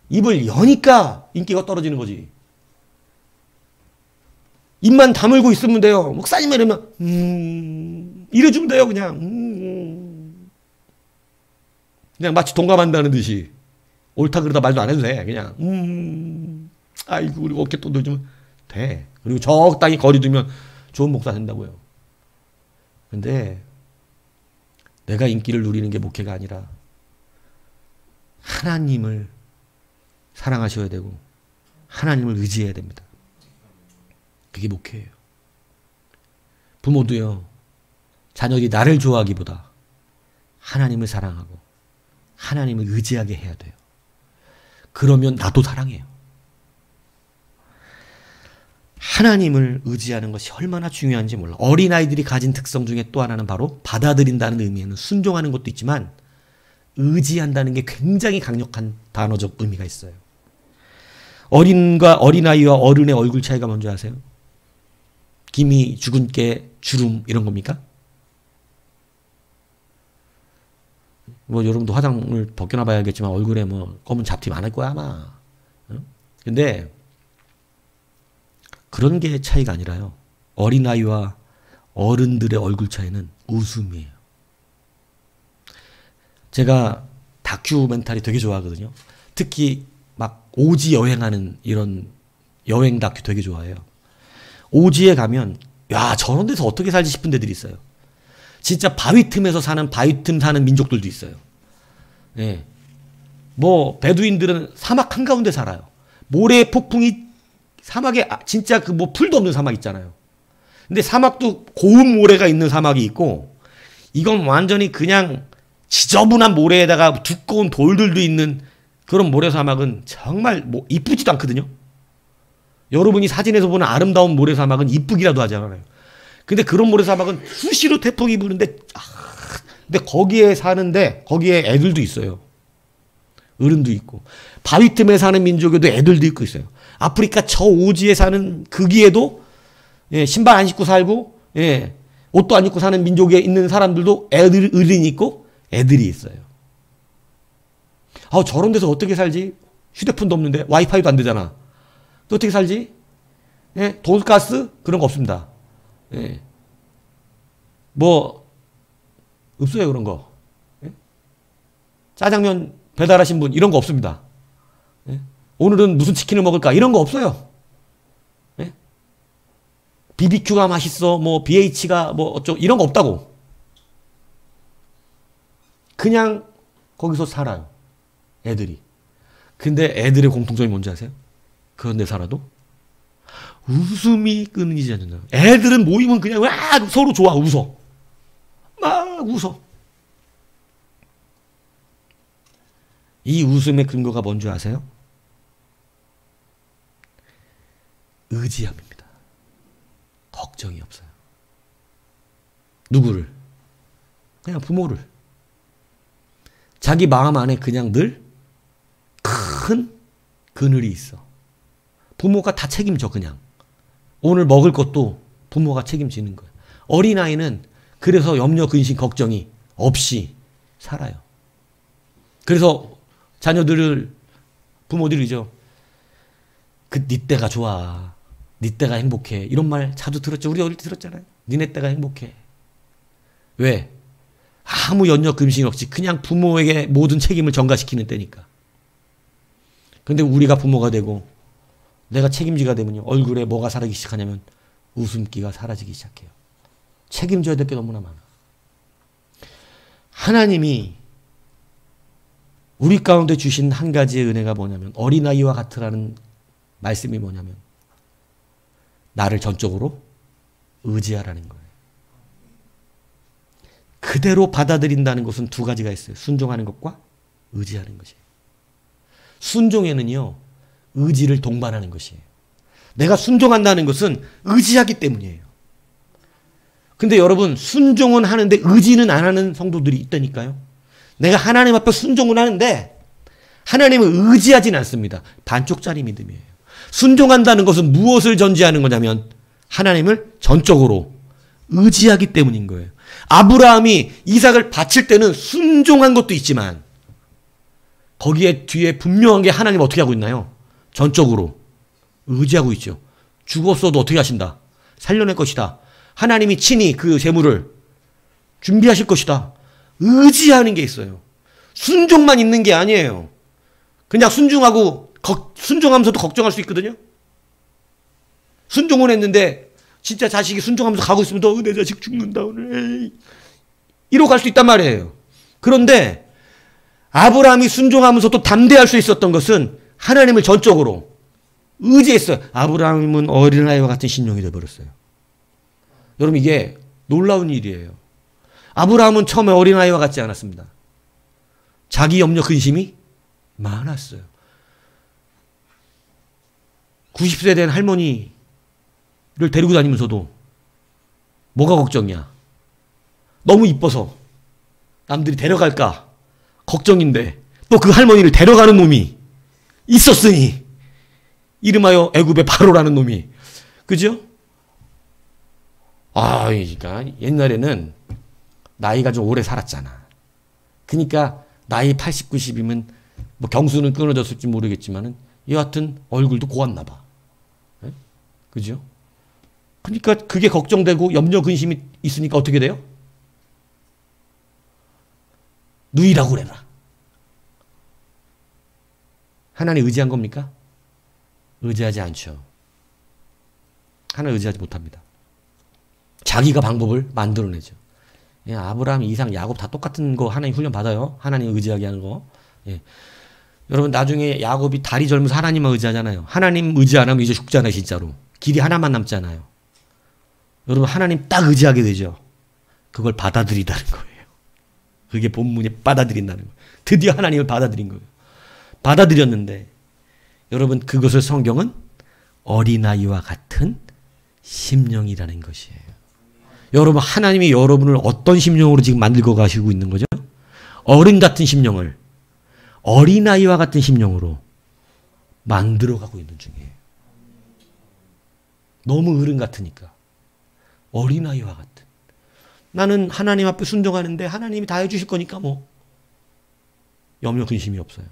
입을 여니까 인기가 떨어지는 거지. 입만 다물고 있으면 돼요. 목사님 이러면 이래주면 돼요. 그냥 마치 동감한다는 듯이 옳다 그러다 말도 안 해도 돼. 그냥 아이고 그리고 어깨 또 넣어주면 돼. 그리고 적당히 거리 두면 좋은 목사 된다고요. 근데 내가 인기를 누리는 게 목회가 아니라 하나님을 사랑하셔야 되고 하나님을 의지해야 됩니다. 그게 목회예요. 부모도요. 자녀들이 나를 좋아하기보다 하나님을 사랑하고 하나님을 의지하게 해야 돼요. 그러면 나도 사랑해요. 하나님을 의지하는 것이 얼마나 중요한지 몰라. 어린아이들이 가진 특성 중에 또 하나는 바로 받아들인다는 의미에는 순종하는 것도 있지만 의지한다는 게 굉장히 강력한 단어적 의미가 있어요. 어린아이와 어른의 얼굴 차이가 뭔지 아세요? 김이 죽은 깨 주름 이런 겁니까? 뭐 여러분도 화장을 벗겨나 봐야겠지만 얼굴에 뭐 검은 잡티 많을 거야 아마. 근데 그런 게 차이가 아니라요. 어린아이와 어른들의 얼굴 차이는 웃음이에요. 제가 다큐멘터리 되게 좋아하거든요. 특히 막 오지 여행하는 이런 여행 다큐 되게 좋아해요. 오지에 가면 야 저런 데서 어떻게 살지 싶은 데들이 있어요. 진짜 바위 틈에서 사는 바위 틈 사는 민족들도 있어요. 예. 뭐 베두인들은 사막 한가운데 살아요. 모래 폭풍이 사막에 진짜 그 뭐 풀도 없는 사막 있잖아요. 근데 사막도 고운 모래가 있는 사막이 있고 이건 완전히 그냥 지저분한 모래에다가 두꺼운 돌들도 있는 그런 모래 사막은 정말 뭐 이쁘지도 않거든요. 여러분이 사진에서 보는 아름다운 모래 사막은 이쁘기라도 하지 않아요. 근데 그런 모래 사막은 수시로 태풍이 부는데 근데 거기에 사는데 거기에 애들도 있어요. 어른도 있고 바위 틈에 사는 민족에도 애들도 있고 있어요. 아프리카 저 오지에 사는 거기에도 예, 신발 안 신고 살고 예, 옷도 안 입고 사는 민족에 있는 사람들도 어른이 있고 애들이 있어요. 아, 저런 데서 어떻게 살지? 휴대폰도 없는데 와이파이도 안 되잖아. 또 어떻게 살지? 예, 돈가스 그런 거 없습니다. 예. 뭐 없어요 그런 거. 예? 짜장면 배달하신 분 이런 거 없습니다. 예? 오늘은 무슨 치킨을 먹을까 이런 거 없어요. 예? BBQ가 맛있어 뭐 BH가 뭐 어쩌고 이런 거 없다고. 그냥 거기서 살아요. 애들이. 근데 애들의 공통점이 뭔지 아세요? 그런데 살아도 웃음이 끊이지 않는다. 애들은 모이면 그냥 와 서로 좋아 웃어. 막 웃어. 이 웃음의 근거가 뭔지 아세요? 의지함입니다. 걱정이 없어요. 누구를? 그냥 부모를. 자기 마음 안에 그냥 늘 큰 그늘이 있어. 부모가 다 책임져 그냥. 오늘 먹을 것도 부모가 책임지는 거예요. 어린아이는 그래서 염려, 근심, 걱정이 없이 살아요. 그래서 자녀들을 부모들이죠. 네 때가 좋아. 네 때가 행복해. 이런 말 자주 들었죠. 우리 어릴 때 들었잖아요. 니네 때가 행복해. 왜? 아무 염려, 근심 없이 그냥 부모에게 모든 책임을 전가시키는 때니까. 근데 우리가 부모가 되고 내가 책임지가 되면요. 얼굴에 뭐가 사라지기 시작하냐면 웃음기가 사라지기 시작해요. 책임져야 될 게 너무나 많아. 하나님이 우리 가운데 주신 한 가지의 은혜가 뭐냐면 어린아이와 같으라는 말씀이 뭐냐면 나를 전적으로 의지하라는 거예요. 그대로 받아들인다는 것은 두 가지가 있어요. 순종하는 것과 의지하는 것이에요. 순종에는요. 의지를 동반하는 것이에요. 내가 순종한다는 것은 의지하기 때문이에요. 근데 여러분 순종은 하는데 의지는 안 하는 성도들이 있다니까요. 내가 하나님 앞에 순종은 하는데 하나님을 의지하진 않습니다. 반쪽짜리 믿음이에요. 순종한다는 것은 무엇을 전제하는 거냐면 하나님을 전적으로 의지하기 때문인 거예요. 아브라함이 이삭을 바칠 때는 순종한 것도 있지만 거기에 뒤에 분명한 게 하나님 어떻게 하고 있나요? 전적으로 의지하고 있죠. 죽었어도 어떻게 하신다? 살려낼 것이다. 하나님이 친히 그 재물을 준비하실 것이다. 의지하는 게 있어요. 순종만 있는 게 아니에요. 그냥 순종하고 순종하면서도 걱정할 수 있거든요. 순종을 했는데 진짜 자식이 순종하면서 가고 있으면 내 자식 죽는다 오늘. 에이. 이러고 갈 수 있단 말이에요. 그런데 아브라함이 순종하면서 또 담대할 수 있었던 것은 하나님을 전적으로 의지했어요. 아브라함은 어린아이와 같은 신령이 되어버렸어요. 여러분 이게 놀라운 일이에요. 아브라함은 처음에 어린아이와 같지 않았습니다. 자기 염려 근심이 많았어요. 90세 된 할머니를 데리고 다니면서도 뭐가 걱정이야. 너무 이뻐서 남들이 데려갈까 걱정인데 또 그 할머니를 데려가는 놈이 있었으니 이름하여 애굽의 바로라는 놈이. 그죠? 그러니까 옛날에는 나이가 좀 오래 살았잖아. 그러니까 나이 80, 90이면 뭐 경수는 끊어졌을지 모르겠지만은 여하튼 얼굴도 고왔나 봐. 네? 그죠? 그러니까 그게 걱정되고 염려 근심이 있으니까 어떻게 돼요? 누이라고 그래라. 하나님 의지한 겁니까? 의지하지 않죠. 하나님 의지하지 못합니다. 자기가 방법을 만들어내죠. 예, 아브라함, 이삭, 야곱 다 똑같은 거 하나님 훈련 받아요. 하나님 의지하게 하는 거. 예. 여러분 나중에 야곱이 다리 젊어서 하나님만 의지하잖아요. 하나님 의지 안 하면 이제 죽잖아요. 진짜로. 길이 하나만 남잖아요. 여러분 하나님 딱 의지하게 되죠. 그걸 받아들이다는 거예요. 그게 본문에 받아들인다는 거예요. 드디어 하나님을 받아들인 거예요. 받아들였는데 여러분 그것을 성경은 어린아이와 같은 심령이라는 것이에요. 여러분 하나님이 여러분을 어떤 심령으로 지금 만들고 가시고 있는 거죠? 어린 같은 심령을 어린아이와 같은 심령으로 만들어가고 있는 중이에요. 너무 어른 같으니까. 어린아이와 같은. 나는 하나님 앞에 순종하는데 하나님이 다 해주실 거니까 뭐 염려 근심이 없어요.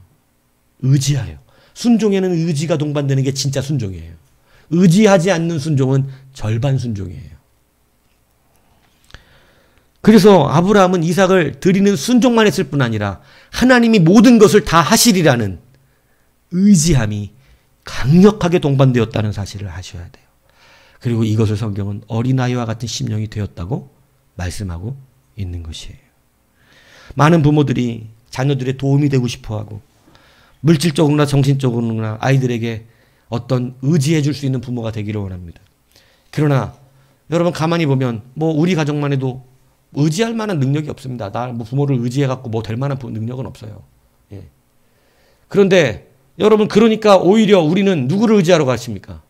의지하여. 순종에는 의지가 동반되는 게 진짜 순종이에요. 의지하지 않는 순종은 절반 순종이에요. 그래서 아브라함은 이삭을 드리는 순종만 했을 뿐 아니라 하나님이 모든 것을 다 하시리라는 의지함이 강력하게 동반되었다는 사실을 아셔야 돼요. 그리고 이것을 성경은 어린아이와 같은 심령이 되었다고 말씀하고 있는 것이에요. 많은 부모들이 자녀들의 도움이 되고 싶어하고 물질적으로나 정신적으로나 아이들에게 어떤 의지해 줄 수 있는 부모가 되기를 원합니다. 그러나 여러분 가만히 보면 뭐 우리 가정만 해도 의지할 만한 능력이 없습니다. 나 뭐 부모를 의지해 갖고 뭐 될 만한 능력은 없어요. 예. 그런데 여러분 그러니까 오히려 우리는 누구를 의지하러 가르칩니까?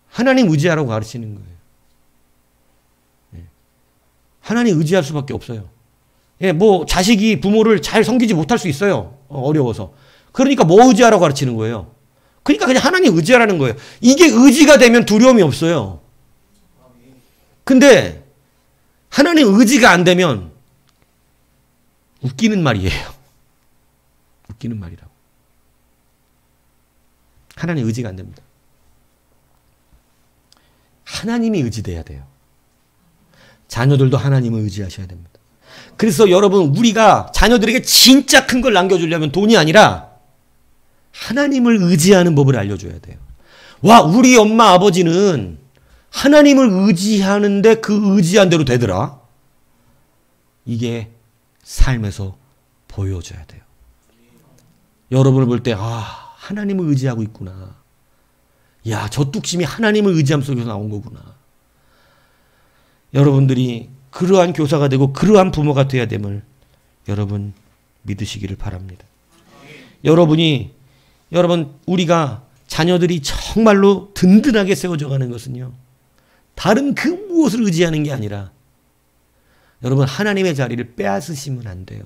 하나님 의지하라고 가르치는 거예요. 예. 하나님 의지할 수밖에 없어요. 예, 뭐 자식이 부모를 잘 섬기지 못할 수 있어요. 어려워서. 그러니까 뭐 의지하라고 가르치는 거예요. 그러니까 그냥 하나님 의지하라는 거예요. 이게 의지가 되면 두려움이 없어요. 근데 하나님 의지가 안 되면 웃기는 말이에요. 웃기는 말이라고. 하나님 의지가 안 됩니다. 하나님이 의지돼야 돼요. 자녀들도 하나님을 의지하셔야 됩니다. 그래서 여러분 우리가 자녀들에게 진짜 큰 걸 남겨주려면 돈이 아니라 하나님을 의지하는 법을 알려줘야 돼요. 와, 우리 엄마 아버지는 하나님을 의지하는데 그 의지한 대로 되더라. 이게 삶에서 보여줘야 돼요. 여러분을 볼 때 하나님을 의지하고 있구나. 야, 저 뚝심이 하나님을 의지함 속에서 나온 거구나. 여러분들이 그러한 교사가 되고 그러한 부모가 되어야 됨을 여러분 믿으시기를 바랍니다. 여러분 우리가 자녀들이 정말로 든든하게 세워져 가는 것은요. 다른 그 무엇을 의지하는 게 아니라 여러분 하나님의 자리를 빼앗으시면 안 돼요.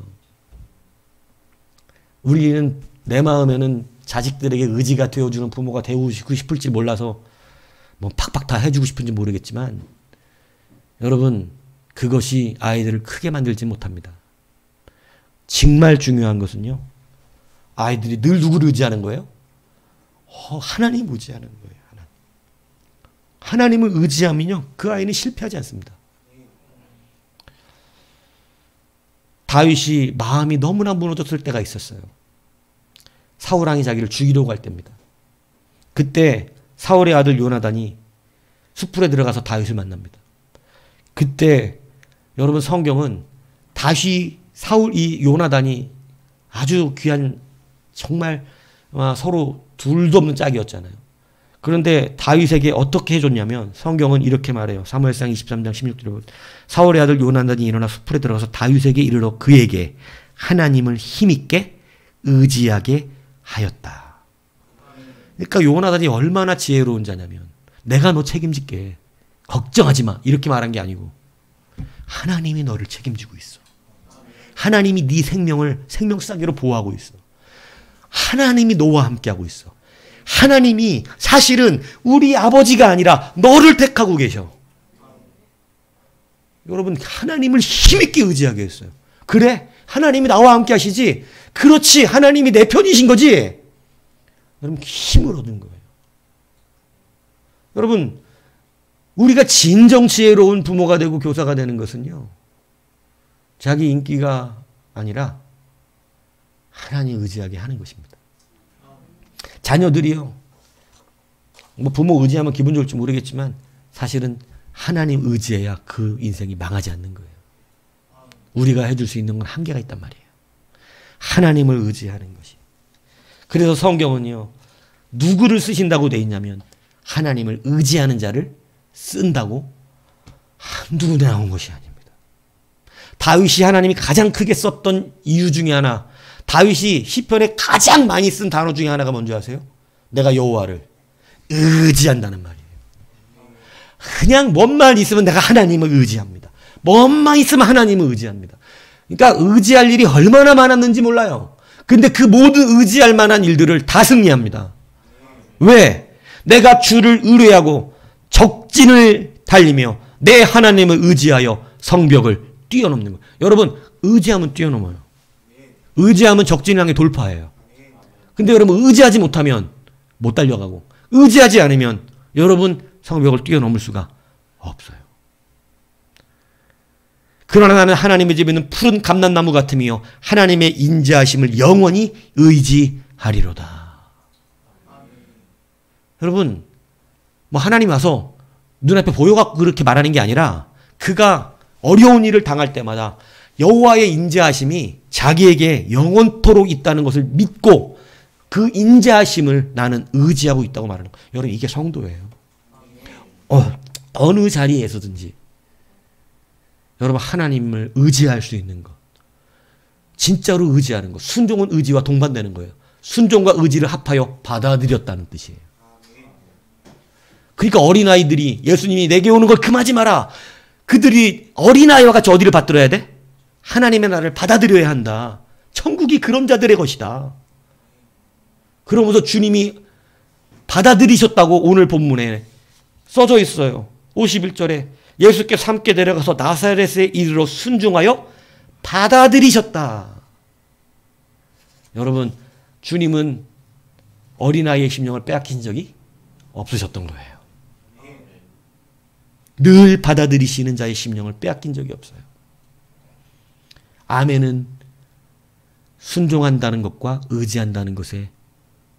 우리는 내 마음에는 자식들에게 의지가 되어주는 부모가 되고 싶을지 몰라서 뭐 팍팍 다 해주고 싶은지 모르겠지만 여러분 그것이 아이들을 크게 만들지 못합니다. 정말 중요한 것은요. 아이들이 늘 누구를 의지하는 거예요? 하나님 의지하는 거예요. 하나님을 의지하면요. 그 아이는 실패하지 않습니다. 다윗이 마음이 너무나 무너졌을 때가 있었어요. 사울왕이 자기를 죽이려고 할 때입니다. 그때 사울의 아들 요나단이 숲풀에 들어가서 다윗을 만납니다. 그때 여러분 성경은 다윗, 사울, 이 요나단이 아주 귀한 정말 서로 둘도 없는 짝이었잖아요. 그런데 다윗에게 어떻게 해줬냐면 성경은 이렇게 말해요. 사무엘상 23장 16절에 사울의 아들 요나단이 일어나 숲풀에 들어가서 다윗에게 이르러 그에게 하나님을 힘있게 의지하게 하였다. 그러니까 요나단이 얼마나 지혜로운 자냐면 내가 너 책임질게. 걱정하지 마. 이렇게 말한 게 아니고 하나님이 너를 책임지고 있어. 하나님이 네 생명을 생명싸개로 보호하고 있어. 하나님이 너와 함께하고 있어. 하나님이 사실은 우리 아버지가 아니라 너를 택하고 계셔. 여러분 하나님을 힘있게 의지하게 했어요. 그래? 하나님이 나와 함께 하시지? 그렇지. 하나님이 내 편이신 거지? 여러분 힘을 얻은 거예요. 여러분 우리가 진정 지혜로운 부모가 되고 교사가 되는 것은요. 자기 인기가 아니라 하나님 의지하게 하는 것입니다. 자녀들이요. 뭐 부모 의지하면 기분 좋을지 모르겠지만 사실은 하나님 의지해야 그 인생이 망하지 않는 거예요. 우리가 해줄 수 있는 건 한계가 있단 말이에요. 하나님을 의지하는 것이. 그래서 성경은요, 누구를 쓰신다고 돼 있냐면 하나님을 의지하는 자를 쓴다고 한두 군데 나온 것이 아닙니다. 다윗이 하나님이 가장 크게 썼던 이유 중에 하나, 다윗이 시편에 가장 많이 쓴 단어 중에 하나가 뭔지 아세요? 내가 여호와를 의지한다는 말이에요. 그냥 뭔만 있으면 내가 하나님을 의지합니다. 뭔만 있으면 하나님을 의지합니다. 그러니까 의지할 일이 얼마나 많았는지 몰라요. 근데 그 모든 의지할 만한 일들을 다 승리합니다. 왜? 내가 주를 의뢰하고 적진을 달리며 내 하나님을 의지하여 성벽을 뛰어넘는 거예요. 여러분, 의지하면 뛰어넘어요. 의지하면 적진을 향해 돌파해요. 근데 여러분, 의지하지 못하면 못 달려가고, 의지하지 않으면 여러분 성벽을 뛰어넘을 수가 없어요. 그러나 나는 하나님의 집에 있는 푸른 감람나무 같으며 하나님의 인자하심을 영원히 의지하리로다. 여러분, 뭐 하나님 와서 눈앞에 보여갖고 그렇게 말하는 게 아니라 그가 어려운 일을 당할 때마다 여호와의 인자하심이 자기에게 영원토록 있다는 것을 믿고 그 인자하심을 나는 의지하고 있다고 말하는 거예요. 여러분, 이게 성도예요. 어느 자리에서든지 여러분, 하나님을 의지할 수 있는 것, 진짜로 의지하는 것, 순종은 의지와 동반되는 거예요. 순종과 의지를 합하여 받아들였다는 뜻이에요. 그러니까 어린아이들이 예수님이 내게 오는 걸 금하지 마라. 그들이 어린아이와 같이 어디를 받들어야 돼? 하나님의 나라를 받아들여야 한다. 천국이 그런 자들의 것이다. 그러면서 주님이 받아들이셨다고 오늘 본문에 써져 있어요. 51절에 예수께서 함께 내려가서 나사렛에 이르러 순종하여 받아들이셨다. 여러분, 주님은 어린아이의 심령을 빼앗긴 적이 없으셨던 거예요. 늘 받아들이시는 자의 심령을 빼앗긴 적이 없어요. 아멘은 순종한다는 것과 의지한다는 것의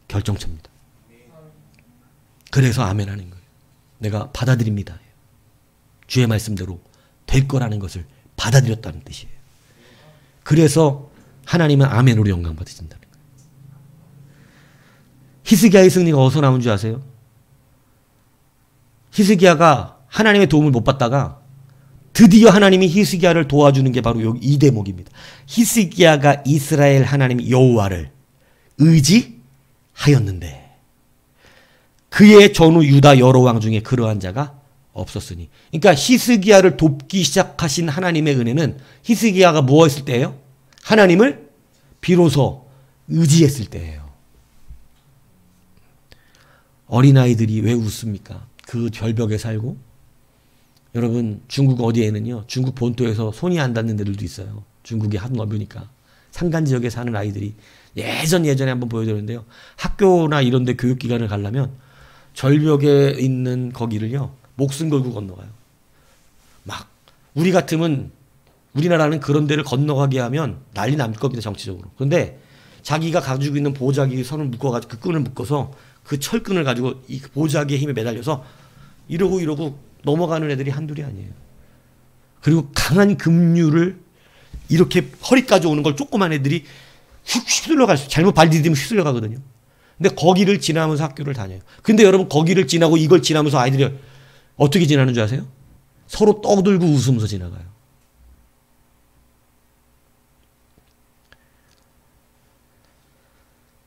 결정체입니다. 그래서 아멘하는 거예요. 내가 받아들입니다. 주의 말씀대로 될 거라는 것을 받아들였다는 뜻이에요. 그래서 하나님은 아멘으로 영광 받으신다는 거예요. 히스기야의 승리가 어디서 나온 줄 아세요? 히스기야가 하나님의 도움을 못 받다가 드디어 하나님이 히스기야를 도와주는 게 바로 여기 이 대목입니다. 히스기야가 이스라엘 하나님 여호와를 의지하였는데 그의 전후 유다 여러 왕 중에 그러한 자가 없었으니. 그러니까 히스기야를 돕기 시작하신 하나님의 은혜는 히스기야가 뭐 했을 때예요? 하나님을 비로소 의지했을 때예요. 어린아이들이 왜 웃습니까? 그 절벽에 살고. 여러분, 중국 어디에는요, 중국 본토에서 손이 안 닿는 데들도 있어요. 중국이 하도 넓으니까. 산간 지역에 사는 아이들이 예전에 한번 보여드렸는데요. 학교나 이런 데 교육기관을 가려면 절벽에 있는 거기를요, 목숨 걸고 건너가요. 막 우리 같으면, 우리나라는 그런 데를 건너가게 하면 난리 날 겁니다, 정치적으로. 그런데 자기가 가지고 있는 보자기 선을 묶어가지고 그 끈을 묶어서 그 철끈을 가지고 이 보자기의 힘에 매달려서 이러고 넘어가는 애들이 한둘이 아니에요. 그리고 강한 급류를 이렇게 허리까지 오는 걸 조그만 애들이 휩쓸려 갈 수, 잘못 발 디디면 휩쓸려 가거든요. 근데 거기를 지나면서 학교를 다녀요. 근데 여러분, 거기를 지나고 이걸 지나면서 아이들이 어떻게 지나는 줄 아세요? 서로 떠들고 웃으면서 지나가요.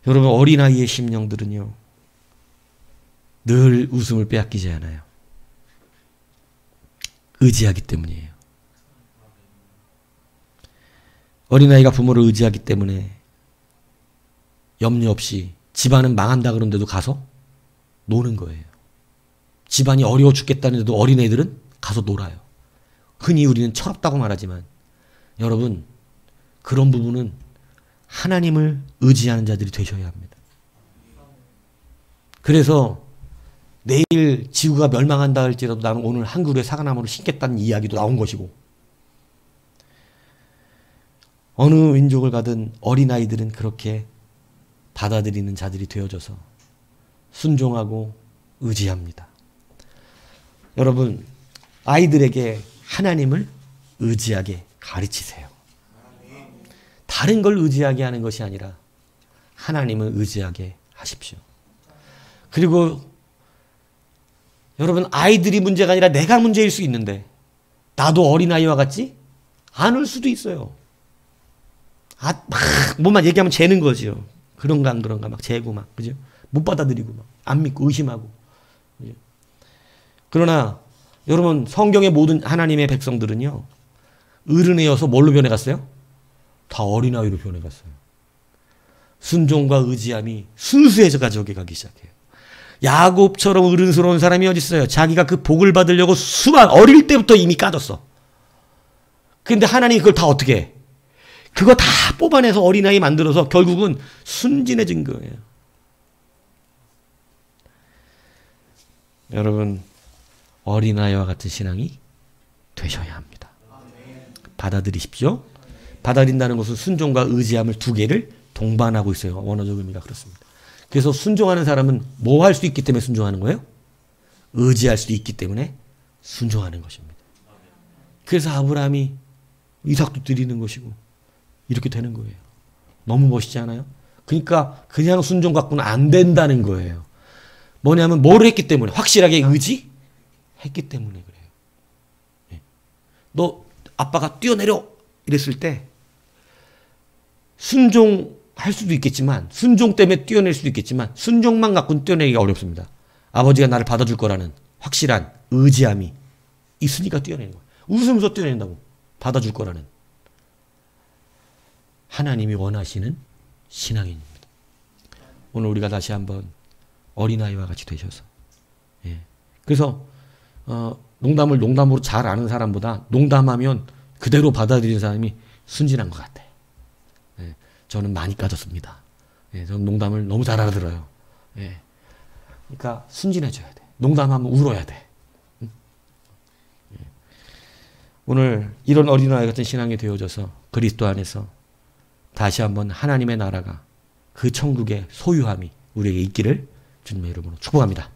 여러분, 어린아이의 심령들은요, 늘 웃음을 빼앗기지 않아요. 의지하기 때문이에요. 어린아이가 부모를 의지하기 때문에 염려 없이 집안은 망한다 그런데도 가서 노는 거예요. 집안이 어려워 죽겠다는데도 어린애들은 가서 놀아요. 흔히 우리는 철없다고 말하지만 여러분, 그런 부분은 하나님을 의지하는 자들이 되셔야 합니다. 그래서 내일 지구가 멸망한다 할지라도 나는 오늘 한 그루의 사과나무를 심겠다는 이야기도 나온 것이고, 어느 민족을 가든 어린아이들은 그렇게 받아들이는 자들이 되어져서 순종하고 의지합니다. 여러분, 아이들에게 하나님을 의지하게 가르치세요. 다른 걸 의지하게 하는 것이 아니라 하나님을 의지하게 하십시오. 그리고 여러분, 아이들이 문제가 아니라 내가 문제일 수 있는데 나도 어린아이와 같지? 않을 수도 있어요. 뭐만 얘기하면 재는 거죠. 그런가 안 그런가 막 재고 막, 그죠? 못 받아들이고 막 안 믿고 의심하고. 그죠? 그러나 여러분, 성경의 모든 하나님의 백성들은요, 어른이어서 뭘로 변해갔어요? 다 어린아이로 변해갔어요. 순종과 의지함이 순수해져 가지고 가기 시작해요. 야곱처럼 어른스러운 사람이 어디 있어요? 자기가 그 복을 받으려고 어릴 때부터 이미 까졌어. 근데 하나님이 그걸 다 어떻게 해? 그거 다 뽑아내서 어린아이 만들어서 결국은 순진해진 거예요. 여러분, 어린아이와 같은 신앙이 되셔야 합니다. 받아들이십시오. 받아들인다는 것은 순종과 의지함을 두 개를 동반하고 있어요. 원어적 의미가 그렇습니다. 그래서 순종하는 사람은 뭐 할 수 있기 때문에 순종하는 거예요? 의지할 수 있기 때문에 순종하는 것입니다. 그래서 아브라함이 이삭도 드리는 것이고 이렇게 되는 거예요. 너무 멋있지 않아요? 그러니까 그냥 순종 갖고는 안 된다는 거예요. 뭐냐면 뭐를 했기 때문에, 확실하게 의지했기 때문에 그래요. 네. 너 아빠가 뛰어내려 이랬을 때 순종할 수도 있겠지만, 순종 때문에 뛰어낼 수도 있겠지만 순종만 갖고는 뛰어내기가 어렵습니다. 아버지가 나를 받아줄 거라는 확실한 의지함이 있으니까 뛰어내는 거예요. 웃으면서 뛰어낸다고. 받아줄 거라는. 하나님이 원하시는 신앙인입니다. 오늘 우리가 다시 한번 어린아이와 같이 되셔서, 예. 그래서 농담을 농담으로 잘 아는 사람보다 농담하면 그대로 받아들이는 사람이 순진한 것 같아요. 예. 저는 많이 까졌습니다. 예. 저는 농담을 너무 잘 알아들어요. 예. 그러니까 순진해져야 돼. 농담하면 울어야 돼. 응? 예. 오늘 이런 어린아이 같은 신앙이 되어져서 그리스도 안에서 다시 한번 하나님의 나라가, 그 천국의 소유함이 우리에게 있기를 주님의 이름으로 축복합니다.